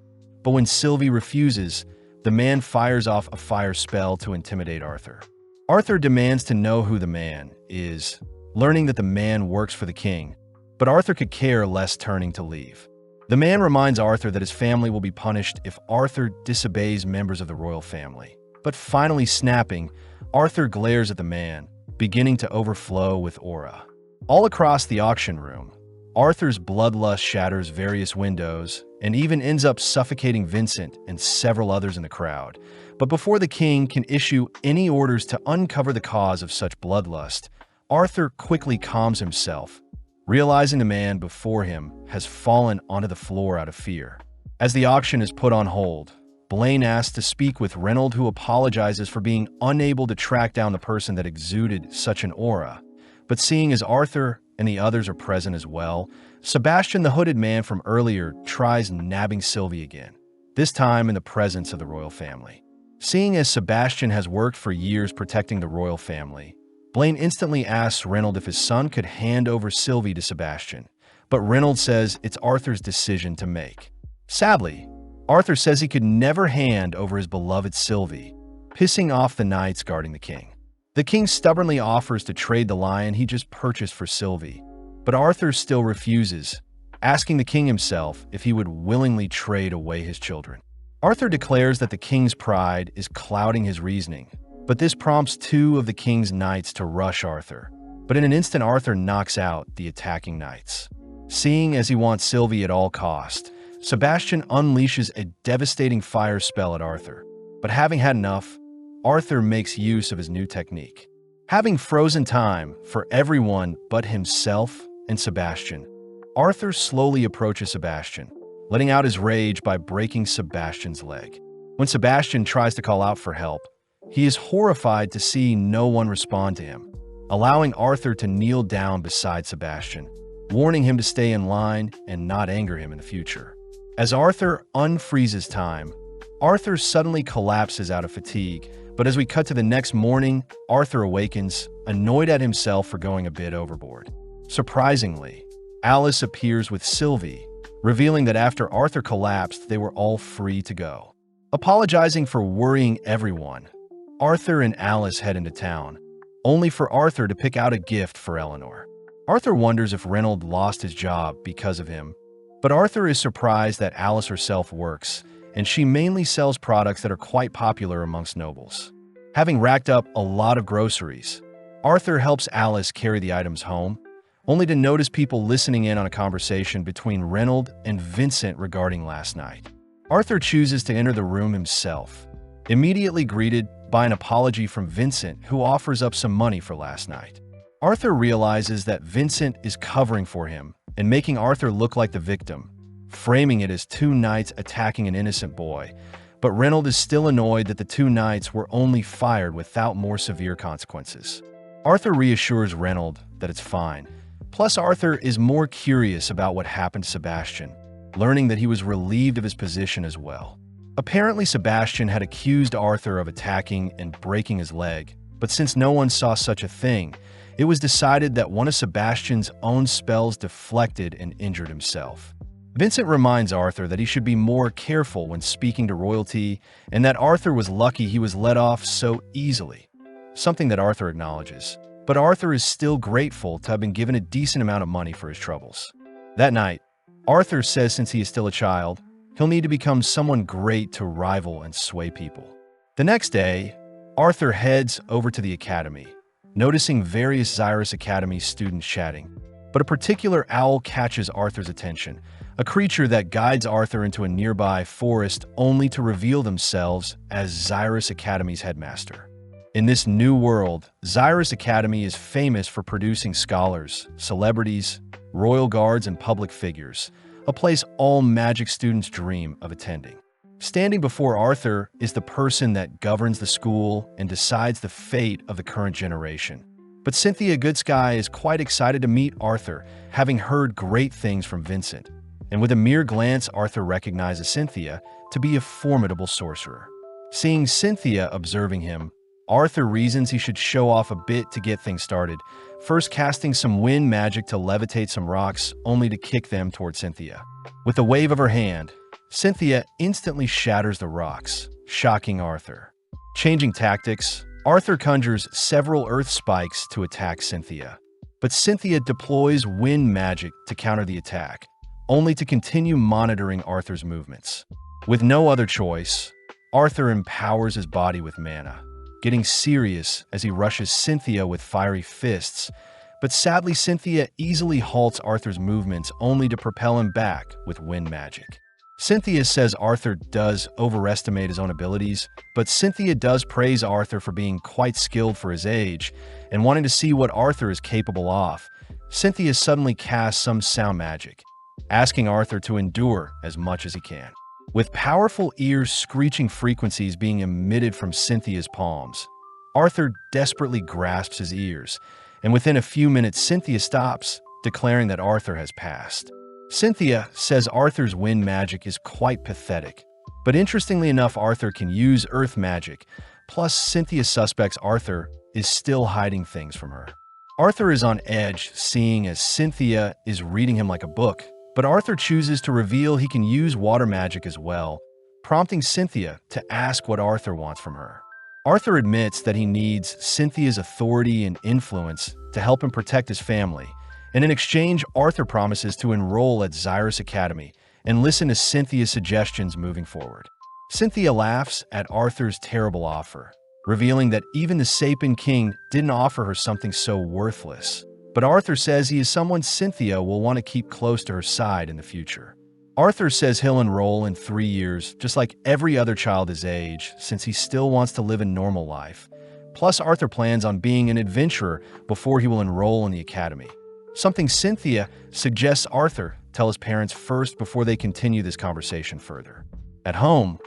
But when Sylvie refuses, the man fires off a fire spell to intimidate Arthur. Arthur demands to know who the man is, learning that the man works for the king, but Arthur could care less, turning to leave. The man reminds Arthur that his family will be punished if Arthur disobeys members of the royal family. But finally snapping, Arthur glares at the man, beginning to overflow with aura. All across the auction room, Arthur's bloodlust shatters various windows and even ends up suffocating Vincent and several others in the crowd. But before the king can issue any orders to uncover the cause of such bloodlust, Arthur quickly calms himself, realizing the man before him has fallen onto the floor out of fear. As the auction is put on hold, Blaine asks to speak with Reynold, who apologizes for being unable to track down the person that exuded such an aura. But seeing as Arthur and the others are present as well, Sebastian, the hooded man from earlier, tries nabbing Sylvie again, this time in the presence of the royal family. Seeing as Sebastian has worked for years protecting the royal family, Blaine instantly asks Reynold if his son could hand over Sylvie to Sebastian, but Reynold says it's Arthur's decision to make. Sadly, Arthur says he could never hand over his beloved Sylvie, pissing off the knights guarding the king. The king stubbornly offers to trade the lion he just purchased for Sylvie, but Arthur still refuses, asking the king himself if he would willingly trade away his children. Arthur declares that the king's pride is clouding his reasoning, but this prompts two of the king's knights to rush Arthur. But in an instant, Arthur knocks out the attacking knights. Seeing as he wants Sylvie at all cost, Sebastian unleashes a devastating fire spell at Arthur. But having had enough, Arthur makes use of his new technique. Having frozen time for everyone but himself and Sebastian, Arthur slowly approaches Sebastian, letting out his rage by breaking Sebastian's leg. When Sebastian tries to call out for help, he is horrified to see no one respond to him, allowing Arthur to kneel down beside Sebastian, warning him to stay in line and not anger him in the future. As Arthur unfreezes time, Arthur suddenly collapses out of fatigue, but as we cut to the next morning, Arthur awakens, annoyed at himself for going a bit overboard. Surprisingly, Alice appears with Sylvie, revealing that after Arthur collapsed, they were all free to go. Apologizing for worrying everyone, Arthur and Alice head into town, only for Arthur to pick out a gift for Eleanor. Arthur wonders if Reynold lost his job because of him, but Arthur is surprised that Alice herself works, and she mainly sells products that are quite popular amongst nobles. Having racked up a lot of groceries, Arthur helps Alice carry the items home, only to notice people listening in on a conversation between Reynold and Vincent regarding last night. Arthur chooses to enter the room himself, immediately greeted by an apology from Vincent, who offers up some money for last night. Arthur realizes that Vincent is covering for him and making Arthur look like the victim, framing it as two knights attacking an innocent boy, but Reynold is still annoyed that the two knights were only fired without more severe consequences. Arthur reassures Reynold that it's fine. Plus, Arthur is more curious about what happened to Sebastian, learning that he was relieved of his position as well. Apparently, Sebastian had accused Arthur of attacking and breaking his leg, but since no one saw such a thing, it was decided that one of Sebastian's own spells deflected and injured himself. Vincent reminds Arthur that he should be more careful when speaking to royalty, and that Arthur was lucky he was let off so easily, something that Arthur acknowledges. But Arthur is still grateful to have been given a decent amount of money for his troubles. That night, Arthur says since he is still a child, he'll need to become someone great to rival and sway people. The next day, Arthur heads over to the academy, noticing various Xyrus Academy students chatting. But a particular owl catches Arthur's attention, a creature that guides Arthur into a nearby forest only to reveal themselves as Xyrus Academy's headmaster. In this new world, Xyrus Academy is famous for producing scholars, celebrities, royal guards, and public figures, a place all magic students dream of attending. Standing before Arthur is the person that governs the school and decides the fate of the current generation. But Cynthia Goodsky is quite excited to meet Arthur, having heard great things from Vincent. And with a mere glance, Arthur recognizes Cynthia to be a formidable sorcerer. Seeing Cynthia observing him, Arthur reasons he should show off a bit to get things started, first casting some wind magic to levitate some rocks, only to kick them toward Cynthia. With a wave of her hand, Cynthia instantly shatters the rocks, shocking Arthur. Changing tactics, Arthur conjures several earth spikes to attack Cynthia. But Cynthia deploys wind magic to counter the attack, only to continue monitoring Arthur's movements. With no other choice, Arthur empowers his body with mana, getting serious as he rushes Cynthia with fiery fists. But sadly, Cynthia easily halts Arthur's movements only to propel him back with wind magic. Cynthia says Arthur does overestimate his own abilities, but Cynthia does praise Arthur for being quite skilled for his age and wanting to see what Arthur is capable of. Cynthia suddenly casts some sound magic, asking Arthur to endure as much as he can. With powerful ear-screeching frequencies being emitted from Cynthia's palms, Arthur desperately grasps his ears, and within a few minutes Cynthia stops, declaring that Arthur has passed. Cynthia says Arthur's wind magic is quite pathetic, but interestingly enough, Arthur can use earth magic, plus Cynthia suspects Arthur is still hiding things from her. Arthur is on edge, seeing as Cynthia is reading him like a book, but Arthur chooses to reveal he can use water magic as well, prompting Cynthia to ask what Arthur wants from her. Arthur admits that he needs Cynthia's authority and influence to help him protect his family, and in exchange, Arthur promises to enroll at Xyrus Academy and listen to Cynthia's suggestions moving forward. Cynthia laughs at Arthur's terrible offer, revealing that even the Sapien King didn't offer her something so worthless. But Arthur says he is someone Cynthia will want to keep close to her side in the future. Arthur says he'll enroll in 3 years, just like every other child his age, since he still wants to live a normal life. Plus, Arthur plans on being an adventurer before he will enroll in the academy. Something Cynthia suggests Arthur tell his parents first before they continue this conversation further. At home,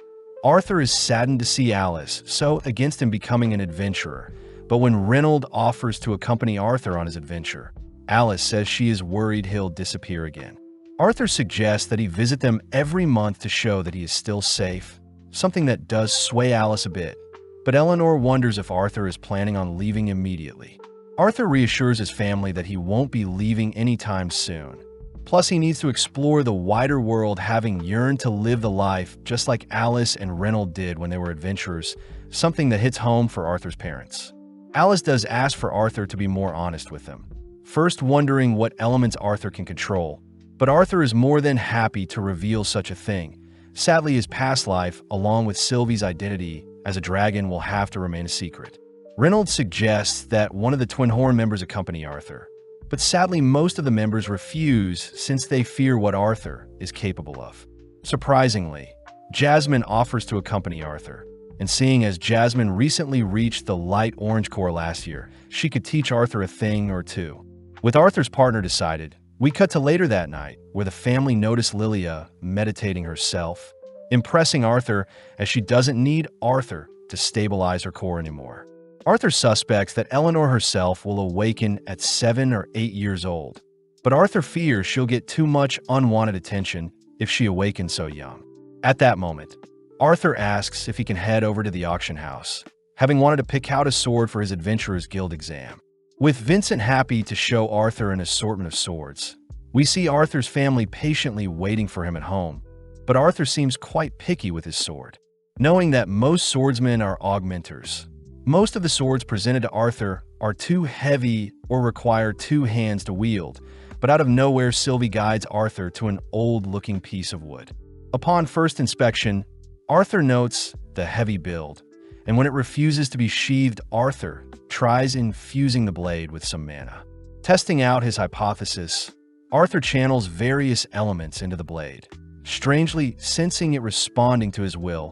Arthur is saddened to see Alice so against him becoming an adventurer, but when Reynold offers to accompany Arthur on his adventure, Alice says she is worried he'll disappear again. Arthur suggests that he visit them every month to show that he is still safe, something that does sway Alice a bit, but Eleanor wonders if Arthur is planning on leaving immediately. Arthur reassures his family that he won't be leaving anytime soon. Plus, he needs to explore the wider world, having yearned to live the life just like Alice and Reynold did when they were adventurers, something that hits home for Arthur's parents. Alice does ask for Arthur to be more honest with them, first wondering what elements Arthur can control, but Arthur is more than happy to reveal such a thing. Sadly, his past life, along with Sylvie's identity as a dragon, will have to remain a secret. Reynold suggests that one of the Twin Horn members accompany Arthur, but sadly most of the members refuse since they fear what Arthur is capable of. Surprisingly, Jasmine offers to accompany Arthur, and seeing as Jasmine recently reached the light orange core last year, she could teach Arthur a thing or two. With Arthur's partner decided, we cut to later that night, where the family noticed Lilia meditating herself, impressing Arthur as she doesn't need Arthur to stabilize her core anymore. Arthur suspects that Eleanor herself will awaken at 7 or 8 years old, but Arthur fears she'll get too much unwanted attention if she awakens so young. At that moment, Arthur asks if he can head over to the auction house, having wanted to pick out a sword for his Adventurers Guild exam. With Vincent happy to show Arthur an assortment of swords, we see Arthur's family patiently waiting for him at home, but Arthur seems quite picky with his sword. Knowing that most swordsmen are augmenters, most of the swords presented to Arthur are too heavy or require 2 hands to wield, but out of nowhere Sylvie guides Arthur to an old-looking piece of wood. Upon first inspection, Arthur notes the heavy build, and when it refuses to be sheathed, Arthur tries infusing the blade with some mana. Testing out his hypothesis, Arthur channels various elements into the blade, strangely sensing it responding to his will,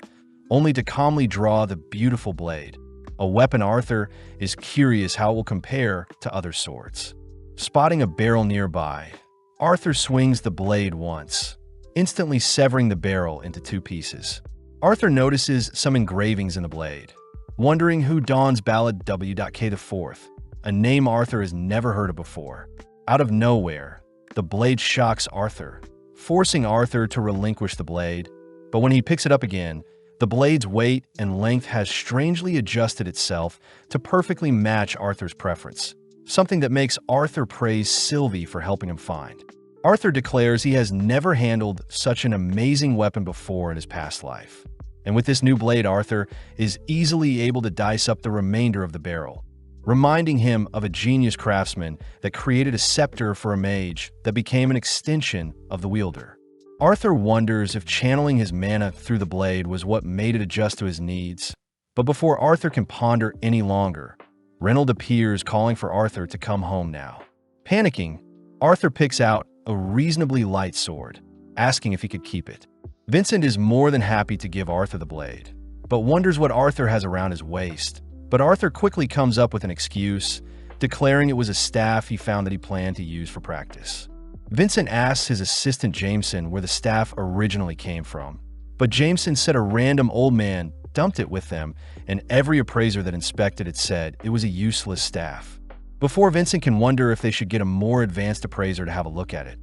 only to calmly draw the beautiful blade. A weapon Arthur is curious how it will compare to other swords. Spotting a barrel nearby, Arthur swings the blade once, instantly severing the barrel into 2 pieces. Arthur notices some engravings in the blade, wondering who Dawn's Ballad W.K4, a name Arthur has never heard of before. Out of nowhere, the blade shocks Arthur, forcing Arthur to relinquish the blade, but when he picks it up again, the blade's weight and length has strangely adjusted itself to perfectly match Arthur's preference, something that makes Arthur praise Sylvie for helping him find. Arthur declares he has never handled such an amazing weapon before in his past life, and with this new blade Arthur is easily able to dice up the remainder of the barrel, reminding him of a genius craftsman that created a scepter for a mage that became an extension of the wielder. Arthur wonders if channeling his mana through the blade was what made it adjust to his needs, but before Arthur can ponder any longer, Reynold appears calling for Arthur to come home now. Panicking, Arthur picks out a reasonably light sword, asking if he could keep it. Vincent is more than happy to give Arthur the blade, but wonders what Arthur has around his waist. But Arthur quickly comes up with an excuse, declaring it was a staff he found that he planned to use for practice. Vincent asks his assistant Jameson where the staff originally came from, but Jameson said a random old man dumped it with them, and every appraiser that inspected it said it was a useless staff. Before Vincent can wonder if they should get a more advanced appraiser to have a look at it,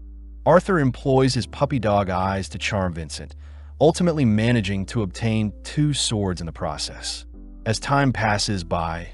Arthur employs his puppy dog eyes to charm Vincent, ultimately managing to obtain 2 swords in the process. As time passes by,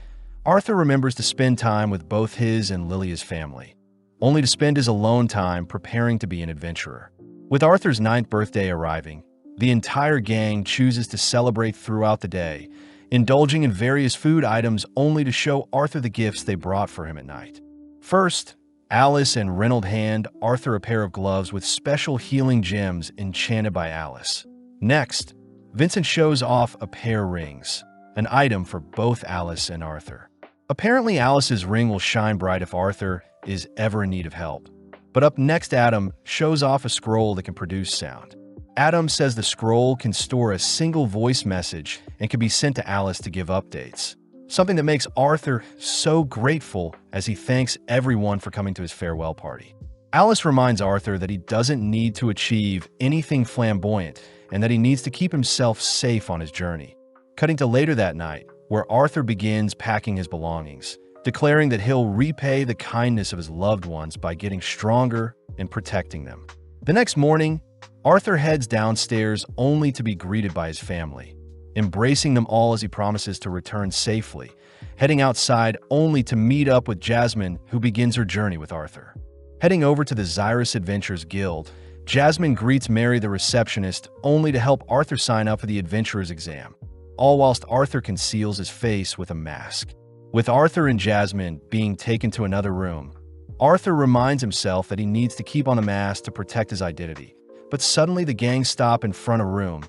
Arthur remembers to spend time with both his and Lilia's family, only to spend his alone time preparing to be an adventurer. With Arthur's 9th birthday arriving, the entire gang chooses to celebrate throughout the day, indulging in various food items only to show Arthur the gifts they brought for him at night. First, Alice and Reynold hand Arthur a pair of gloves with special healing gems enchanted by Alice. Next, Vincent shows off a pair of rings, an item for both Alice and Arthur. Apparently, Alice's ring will shine bright if Arthur is ever in need of help. But up next, Adam shows off a scroll that can produce sound. Adam says the scroll can store a single voice message and can be sent to Alice to give updates, something that makes Arthur so grateful as he thanks everyone for coming to his farewell party. Alice reminds Arthur that he doesn't need to achieve anything flamboyant and that he needs to keep himself safe on his journey. Cutting to later that night, where Arthur begins packing his belongings, declaring that he'll repay the kindness of his loved ones by getting stronger and protecting them. The next morning, Arthur heads downstairs only to be greeted by his family, embracing them all as he promises to return safely, heading outside only to meet up with Jasmine, who begins her journey with Arthur. Heading over to the Xyrus Adventurers Guild, Jasmine greets Mary the receptionist only to help Arthur sign up for the Adventurers exam, all whilst Arthur conceals his face with a mask. With Arthur and Jasmine being taken to another room, Arthur reminds himself that he needs to keep on the mask to protect his identity, but suddenly the gang stop in front of a room,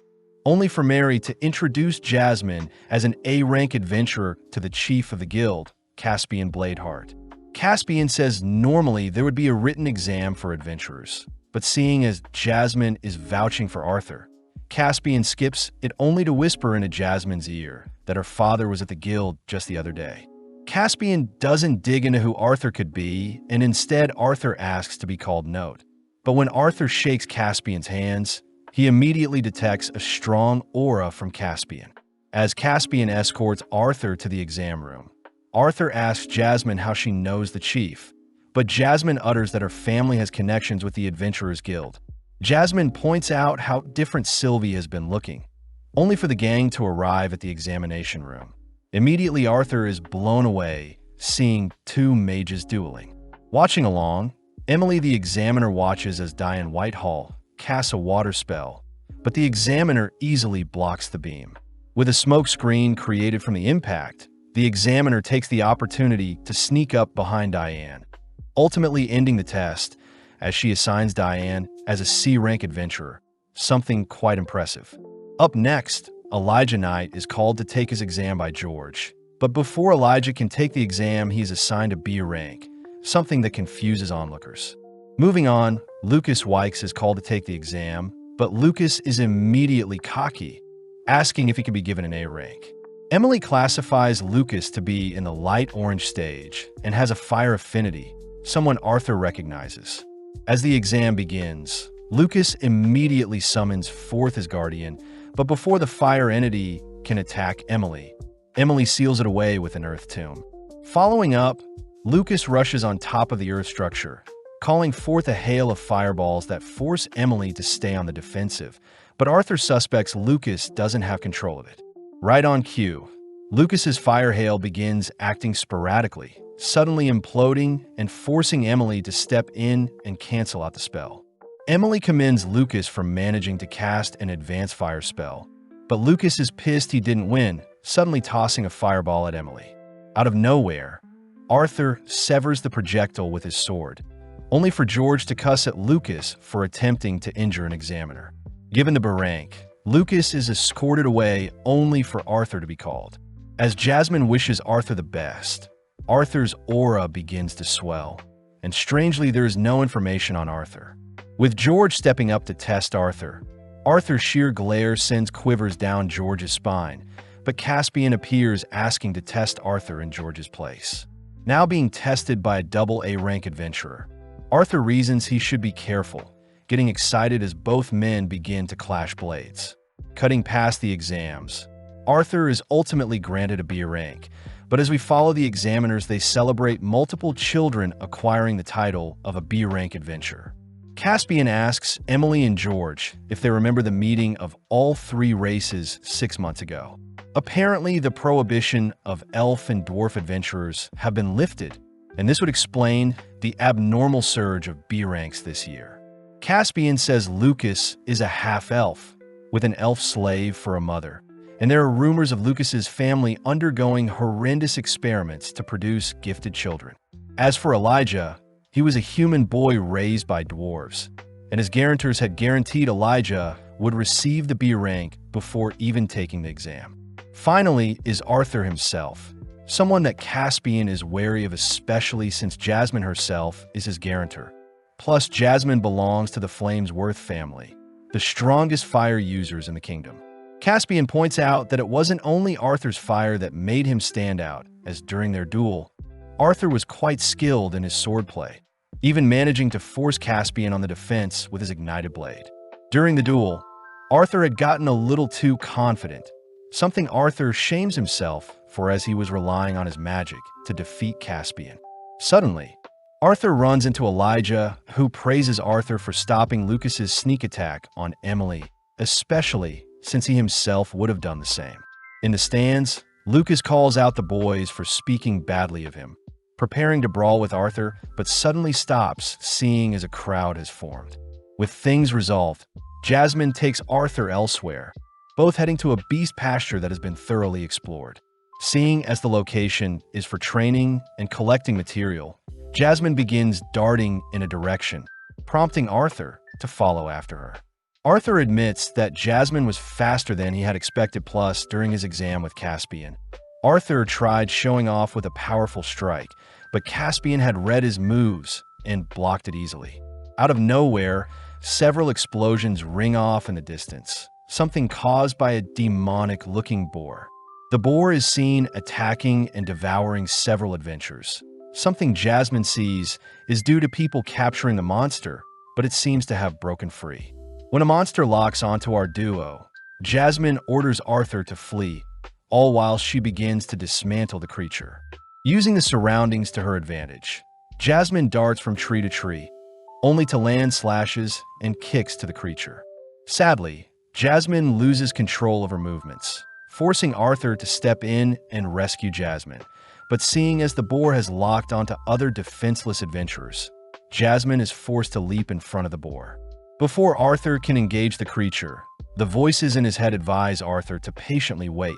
only for Mary to introduce Jasmine as an A-rank adventurer to the chief of the guild, Caspian Bladeheart. Caspian says normally there would be a written exam for adventurers, but seeing as Jasmine is vouching for Arthur, Caspian skips it only to whisper into Jasmine's ear that her father was at the guild just the other day. Caspian doesn't dig into who Arthur could be, and instead Arthur asks to be called Note. But when Arthur shakes Caspian's hands, he immediately detects a strong aura from Caspian. As Caspian escorts Arthur to the exam room, Arthur asks Jasmine how she knows the chief, but Jasmine utters that her family has connections with the Adventurers Guild. Jasmine points out how different Sylvie has been looking, only for the gang to arrive at the examination room. Immediately, Arthur is blown away, seeing two mages dueling. Watching along, Emily the Examiner watches as Diane Whitehall casts a water spell, but the Examiner easily blocks the beam. With a smoke screen created from the impact, the Examiner takes the opportunity to sneak up behind Diane, ultimately ending the test as she assigns Diane as a C-rank adventurer, something quite impressive. Up next, Elijah Knight is called to take his exam by George, but before Elijah can take the exam, he is assigned a B rank, something that confuses onlookers. Moving on, Lucas Wykes is called to take the exam, but Lucas is immediately cocky, asking if he can be given an A rank. Emily classifies Lucas to be in the light orange stage and has a fire affinity, someone Arthur recognizes. As the exam begins, Lucas immediately summons forth his guardian, but before the fire entity can attack Emily, Emily seals it away with an earth tomb. Following up, Lucas rushes on top of the earth structure, calling forth a hail of fireballs that force Emily to stay on the defensive, but Arthur suspects Lucas doesn't have control of it. Right on cue, Lucas's fire hail begins acting sporadically, suddenly imploding and forcing Emily to step in and cancel out the spell. Emily commends Lucas for managing to cast an advanced fire spell, but Lucas is pissed he didn't win, suddenly tossing a fireball at Emily. Out of nowhere, Arthur severs the projectile with his sword, only for George to cuss at Lucas for attempting to injure an examiner. Given the B rank, Lucas is escorted away only for Arthur to be called. As Jasmine wishes Arthur the best, Arthur's aura begins to swell, and strangely there is no information on Arthur. With George stepping up to test Arthur, Arthur's sheer glare sends quivers down George's spine, but Caspian appears asking to test Arthur in George's place. Now being tested by a double A rank adventurer, Arthur reasons he should be careful, getting excited as both men begin to clash blades. Cutting past the exams, Arthur is ultimately granted a B rank, but as we follow the examiners, they celebrate multiple children acquiring the title of a B rank adventurer. Caspian asks Emily and George if they remember the meeting of all three races 6 months ago. Apparently, the prohibition of elf and dwarf adventurers have been lifted, and this would explain the abnormal surge of B ranks this year. Caspian says Lucas is a half-elf, with an elf slave for a mother, and there are rumors of Lucas's family undergoing horrendous experiments to produce gifted children. As for Elijah, he was a human boy raised by dwarves, and his guarantors had guaranteed Elijah would receive the B rank before even taking the exam. Finally is Arthur himself, someone that Caspian is wary of, especially since Jasmine herself is his guarantor. Plus, Jasmine belongs to the Flamesworth family, the strongest fire users in the kingdom. Caspian points out that it wasn't only Arthur's fire that made him stand out, as during their duel, Arthur was quite skilled in his swordplay, even managing to force Caspian on the defense with his ignited blade. During the duel, Arthur had gotten a little too confident, something Arthur shames himself for as he was relying on his magic to defeat Caspian. Suddenly, Arthur runs into Elijah, who praises Arthur for stopping Lucas's sneak attack on Emily, especially since he himself would have done the same. In the stands, Lucas calls out the boys for speaking badly of him, preparing to brawl with Arthur, but suddenly stops, seeing as a crowd has formed. With things resolved, Jasmine takes Arthur elsewhere, both heading to a beast pasture that has been thoroughly explored. Seeing as the location is for training and collecting material, Jasmine begins darting in a direction, prompting Arthur to follow after her. Arthur admits that Jasmine was faster than he had expected, plus during his exam with Caspian, Arthur tried showing off with a powerful strike, but Caspian had read his moves and blocked it easily. Out of nowhere, several explosions ring off in the distance, something caused by a demonic-looking boar. The boar is seen attacking and devouring several adventurers. Something Jasmine sees is due to people capturing the monster, but it seems to have broken free. When a monster locks onto our duo, Jasmine orders Arthur to flee, all while she begins to dismantle the creature. Using the surroundings to her advantage, Jasmine darts from tree to tree, only to land slashes and kicks to the creature. Sadly, Jasmine loses control of her movements, forcing Arthur to step in and rescue Jasmine. But seeing as the boar has locked onto other defenseless adventurers, Jasmine is forced to leap in front of the boar. Before Arthur can engage the creature, the voices in his head advise Arthur to patiently wait,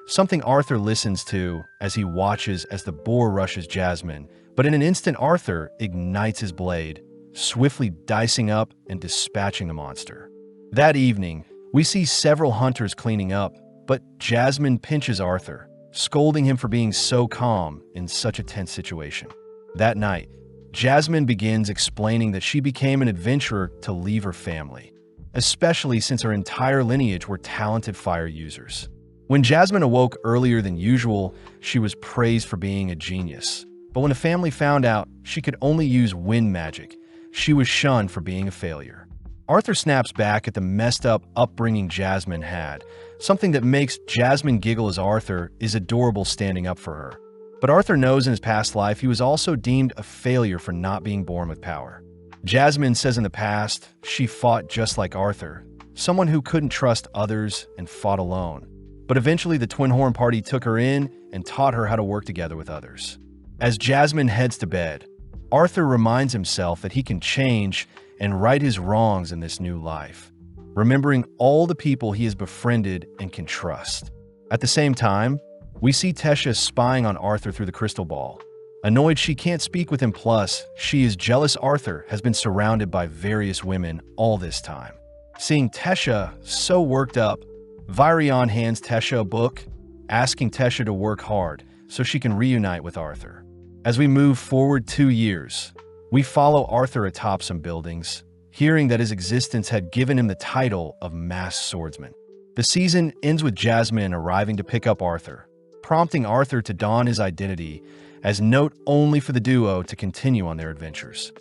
something Arthur listens to as he watches as the boar rushes Jasmine. But in an instant, Arthur ignites his blade, swiftly dicing up and dispatching the monster. That evening, we see several hunters cleaning up, but Jasmine pinches Arthur, scolding him for being so calm in such a tense situation. That night, Jasmine begins explaining that she became an adventurer to leave her family, especially since her entire lineage were talented fire users. When Jasmine awoke earlier than usual, she was praised for being a genius. But when the family found out she could only use wind magic, she was shunned for being a failure. Arthur snaps back at the messed up upbringing Jasmine had, something that makes Jasmine giggle as Arthur is adorable standing up for her. But Arthur knows in his past life he was also deemed a failure for not being born with power. Jasmine says in the past she fought just like Arthur, someone who couldn't trust others and fought alone. But eventually the Twin Horn Party took her in and taught her how to work together with others. As Jasmine heads to bed, Arthur reminds himself that he can change and right his wrongs in this new life, remembering all the people he has befriended and can trust. At the same time, we see Tesha spying on Arthur through the crystal ball. Annoyed she can't speak with him, plus she is jealous Arthur has been surrounded by various women all this time. Seeing Tesha so worked up, Virion hands Tesha a book, asking Tesha to work hard so she can reunite with Arthur. As we move forward 2 years, we follow Arthur atop some buildings, hearing that his existence had given him the title of Masked Swordsman. The season ends with Jasmine arriving to pick up Arthur, prompting Arthur to don his identity as note only for the duo to continue on their adventures.